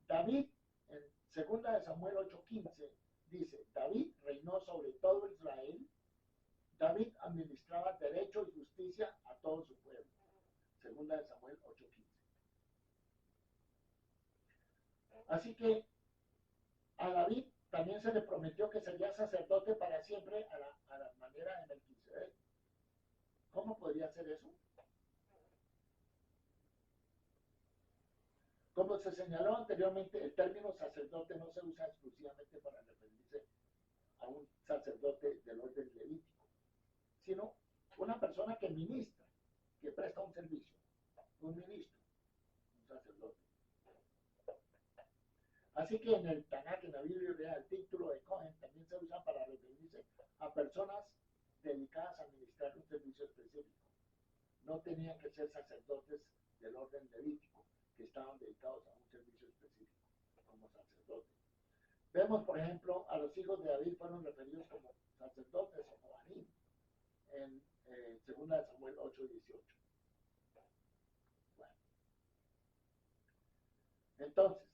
David, en 2 de Samuel 8:15, dice, David reinó sobre todo Israel. David administraba derecho y justicia a todo su pueblo. 2 de Samuel 8:15. Así que a David también se le prometió que sería sacerdote para siempre a la manera de Melquisedec. ¿Cómo podría ser eso? Como se señaló anteriormente, el término sacerdote no se usa exclusivamente para referirse a un sacerdote del orden levítico, sino una persona que ministra, que presta un servicio, un ministro, un sacerdote. Así que en el Tanakh, en la Biblia hebrea, el título de Cohen también se usa para referirse a personas dedicadas a administrar un servicio específico. No tenían que ser sacerdotes del orden levítico, que estaban dedicados a un servicio específico, como sacerdotes. Vemos, por ejemplo, a los hijos de David fueron referidos como sacerdotes o Kohanim en 2 de Samuel 8:18. Bueno, entonces,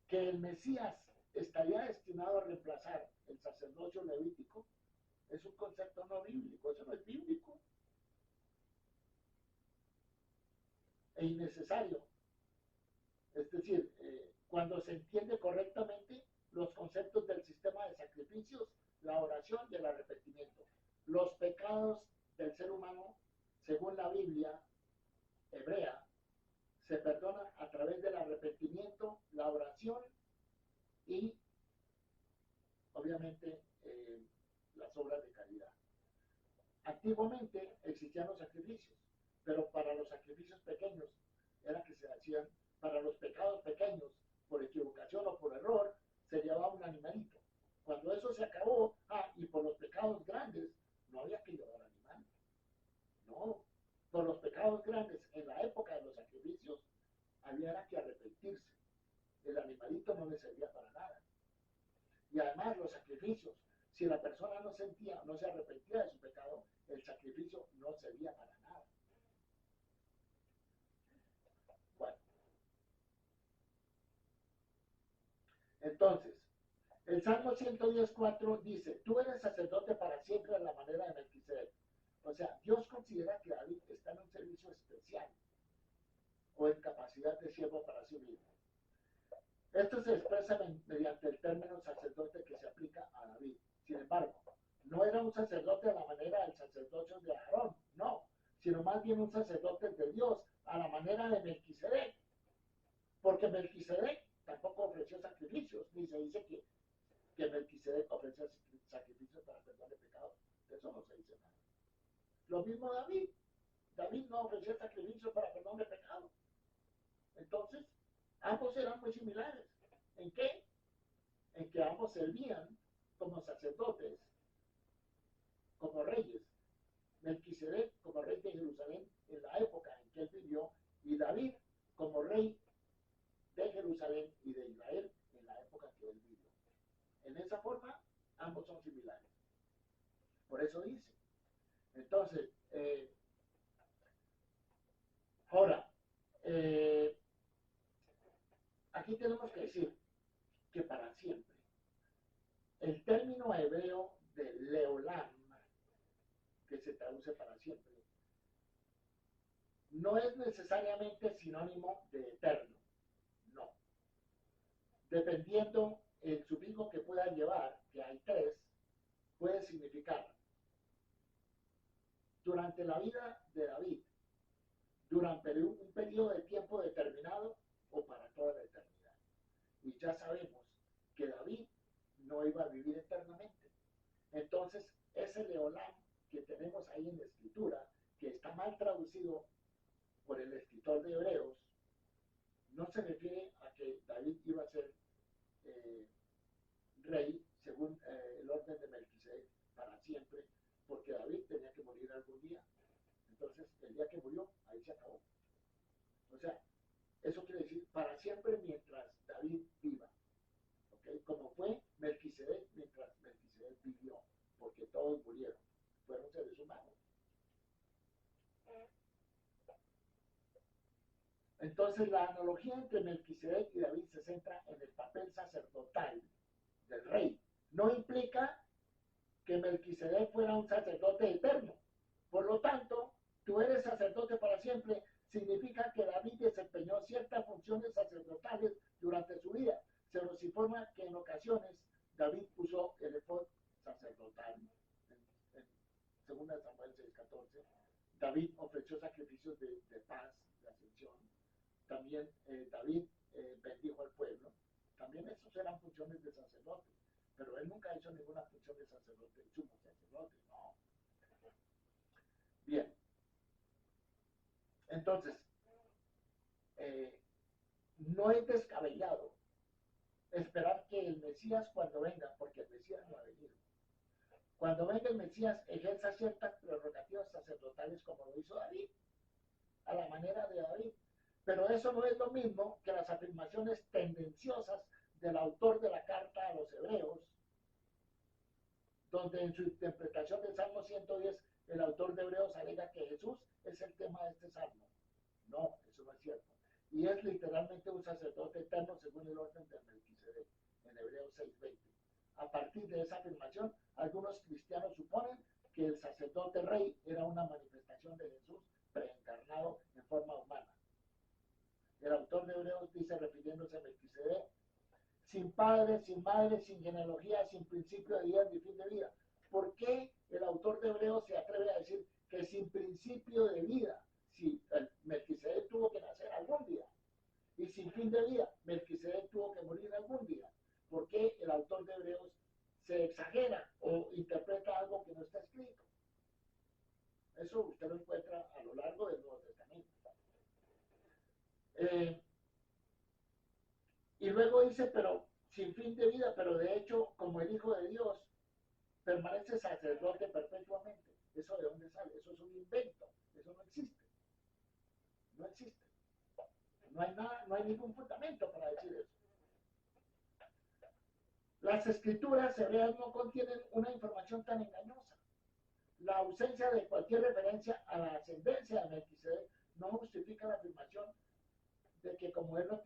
que el Mesías estaría destinado a reemplazar el sacerdocio levítico es un concepto no bíblico, eso no es bíblico e innecesario. Es decir, cuando se entiende correctamente los conceptos del sistema de sacrificios, la oración y el arrepentimiento. Los pecados del ser humano, según la Biblia hebrea, se perdonan a través del arrepentimiento, la oración y, obviamente, las obras de caridad. Antiguamente existían los sacrificios, pero para los sacrificios pequeños era que se hacían, para los pecados pequeños, por equivocación o por error, se llevaba un animalito. Cuando eso se acabó, y por los pecados grandes, no había que llevar animal. No, por los pecados grandes, en la época de los sacrificios, había que arrepentirse. El animalito no le servía para nada. Y además los sacrificios, si la persona no sentía, no se arrepentía de su pecado, el sacrificio no servía para nada. Bueno, entonces, el Salmo 110:4 dice, tú eres sacerdote para siempre a la manera de Melquisedec. O sea, Dios considera que David está en un servicio especial o en capacidad de siervo para sí mismo. Esto se expresa mediante el término sacerdote que se aplica a David. Sin embargo, no era un sacerdote a la manera del sacerdocio de Aarón, no, sino más bien un sacerdote de Dios a la manera de Melquisedec. Porque Melquisedec tampoco ofreció sacrificios, ni se dice que Melquisedec ofrecía sacrificios para perdón de pecados. De eso no se dice nada. Lo mismo David. David no ofrecía sacrificios para perdón de pecados. Entonces, ambos eran muy similares. ¿En qué? En que ambos servían como sacerdotes, como reyes. Melquisedec como rey de Jerusalén en la época en que él vivió, y David como rey de Jerusalén y de Israel en la época que él vivió. En esa forma, ambos son similares. Por eso dice, Entonces, ahora, aquí tenemos que decir que para siempre, el término hebreo de leolam, que se traduce para siempre, no es necesariamente sinónimo de eterno, no. Dependiendo el sufijo que pueda llevar, que hay tres, puede significar durante la vida de David, durante un periodo de tiempo determinado o para toda la eternidad. Y ya sabemos que David no iba a vivir eternamente. Entonces, ese leolam que tenemos ahí en la escritura, que está mal traducido por el escritor de Hebreos, no se refiere a que David iba a ser rey según el orden de Melquisedec para siempre, porque David tenía que morir algún día. Entonces, el día que murió, ahí se acabó. O sea, eso quiere decir para siempre mientras David viva. ¿Okay? Como fue Melquisedec mientras Melquisedec vivió, porque todos murieron, fueron seres humanos. Entonces, la analogía entre Melquisedec y David se centra en el papel sacerdotal del rey. No implica que Melquisedec fuera un sacerdote eterno. Por lo tanto, tú eres sacerdote para siempre, significa que David desempeñó ciertas funciones sacerdotales durante su vida. Se nos informa que en ocasiones David usó el efod sacerdotal. En 2 Samuel 6:14, David ofreció sacrificios de paz, de ascensión. También David bendijo al pueblo. También esos eran funciones de sacerdote, pero él nunca hizo ninguna función de sacerdote, sumo sacerdote, no. Bien, entonces, no es descabellado esperar que el Mesías cuando venga, porque el Mesías no ha venido, cuando venga el Mesías ejerza ciertas prerrogativas sacerdotales como lo hizo David, a la manera de David. Pero eso no es lo mismo que las afirmaciones tendenciosas del autor de la carta a los hebreos, donde en su interpretación del Salmo 110, el autor de Hebreos alega que Jesús es el tema de este salmo. No, eso no es cierto. Y es literalmente un sacerdote eterno según el orden de Melquisedec, en Hebreos 6:20. A partir de esa afirmación, algunos cristianos suponen que el sacerdote rey era una manifestación de Jesús preencarnado en forma humana. El autor de Hebreos dice, refiriéndose a Melquisedec, sin padre, sin madre, sin genealogía, sin principio de vida ni fin de vida. ¿Por qué el autor de Hebreos se atreve a decir que sin principio de vida? Si Melquisedec tuvo que nacer algún día. Y sin fin de vida, Melquisedec tuvo que morir algún día. ¿Por qué el autor de Hebreos se exagera o interpreta algo que no está escrito? Eso usted lo encuentra a lo largo del Nuevo Testamento. Y luego dice, pero sin fin de vida, pero de hecho, como el Hijo de Dios, permanece sacerdote perpetuamente. ¿Eso de dónde sale? Eso es un invento. Eso no existe. No existe. No hay nada, no hay ningún fundamento para decir eso. Las escrituras hebreas no contienen una información tan engañosa. La ausencia de cualquier referencia a la ascendencia de Melquisedec no justifica la afirmación de que como él no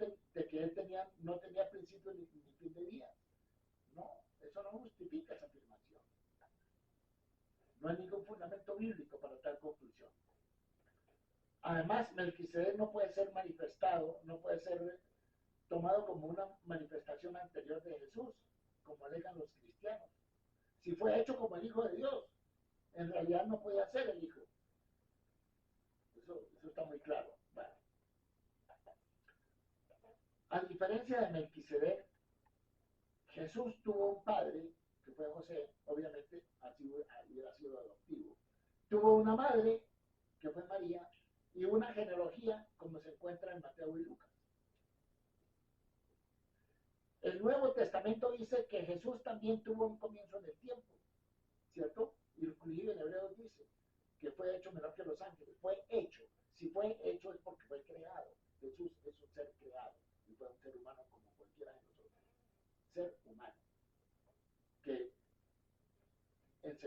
tenía principio ni fin de día. No, eso no justifica esa afirmación. No hay ningún fundamento bíblico para tal conclusión. Además, Melquisedec no puede ser manifestado, no puede ser tomado como una manifestación anterior de Jesús, como alegan los cristianos. Si fue hecho como el Hijo de Dios, en realidad no podía ser el Hijo. Eso está muy claro. Bueno. A diferencia de Melquisedec, Jesús tuvo un padre, que fue José, obviamente hubiera sido adoptivo. Tuvo una madre, que fue María, y una genealogía, como se encuentra en Mateo y Lucas. El Nuevo Testamento dice que Jesús también tuvo un comienzo en el tiempo, ¿cierto? Inclusive en Hebreos dice que fue hecho menor que los ángeles. Fue hecho. Si fue hecho es porque fue creado. Jesús es un ser creado y fue un ser humano como cualquiera de nosotros. Ser humano. Que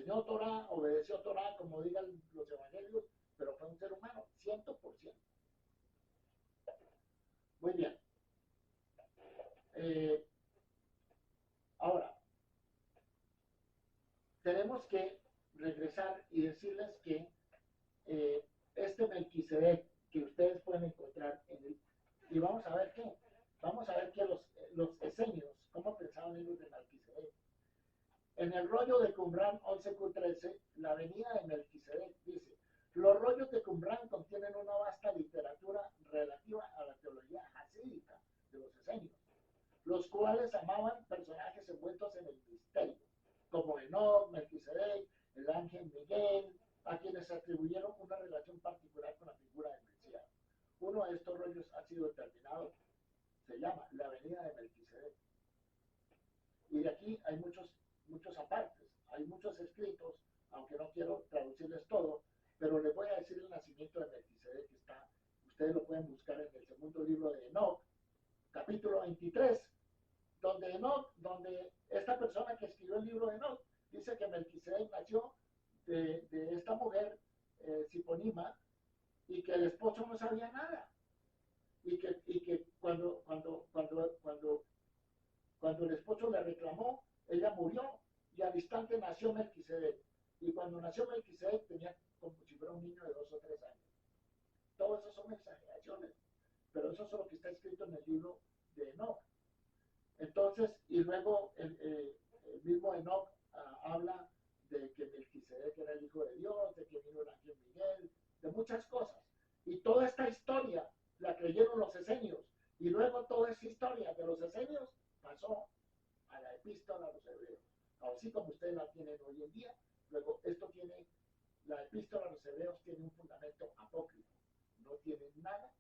enseñó Torah, obedeció Torah, como digan los evangelios, pero fue un ser humano, 100%. Muy bien. Ahora, tenemos que regresar y decirles que este Melquisedec que ustedes pueden encontrar en el... Y vamos a ver qué. Vamos a ver que los esenios, cómo pensaban ellos de Melquisedec. En el rollo de Qumran 11Q13, la venida de Melquisedec dice: los rollos de Qumran contienen una vasta literatura relativa a la teología hasídica de los esenios, los cuales amaban personajes envueltos en el misterio, como Enoch, Melquisedec, el ángel Miguel, a quienes se atribuyeron una relación particular con la figura del Mesías. Uno de estos rollos ha sido determinado, se llama La venida de Melquisedec. Y de aquí hay muchos apartes, hay muchos escritos, aunque no quiero traducirles todo, pero les voy a decir el nacimiento de Melquisedec, que está, ustedes lo pueden buscar en el segundo libro de Enoch, capítulo 23, donde esta persona que escribió el libro de Enoch dice que Melquisedec nació de esta mujer, Siponima, y que el esposo no sabía nada. Y que cuando el esposo le reclamó, ella murió y al instante nació Melquisedec. Y cuando nació Melquisedec tenía como si fuera un niño de 2 o 3 años. Todo eso son exageraciones, pero eso es lo que está escrito en el libro de Enoch. Entonces, y luego el mismo Enoch habla de que Melquisedec era el hijo de Dios, de que vino el ángel Miguel, de muchas cosas. Y toda esta historia la creyeron los esenios. Y luego toda esa historia de los esenios pasó a la epístola a los hebreos. Así como ustedes la tienen hoy en día, luego esto tiene, la epístola a los hebreos tiene un fundamento apócrifo. No tiene nada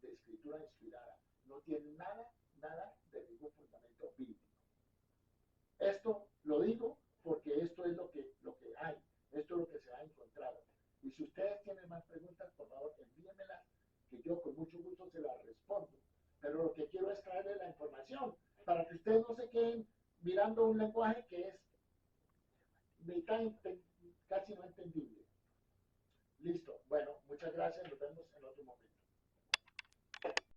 de escritura inspirada. No tiene nada de ningún fundamento bíblico. Esto lo digo porque esto es lo que hay, esto es lo que se ha encontrado. Y si ustedes tienen más preguntas, por favor, envíenmelas, que yo con mucho gusto se las respondo. Pero lo que quiero es traerles la información para que ustedes no se queden mirando un lenguaje que es casi no entendible. Listo. Bueno, muchas gracias. Nos vemos en otro momento.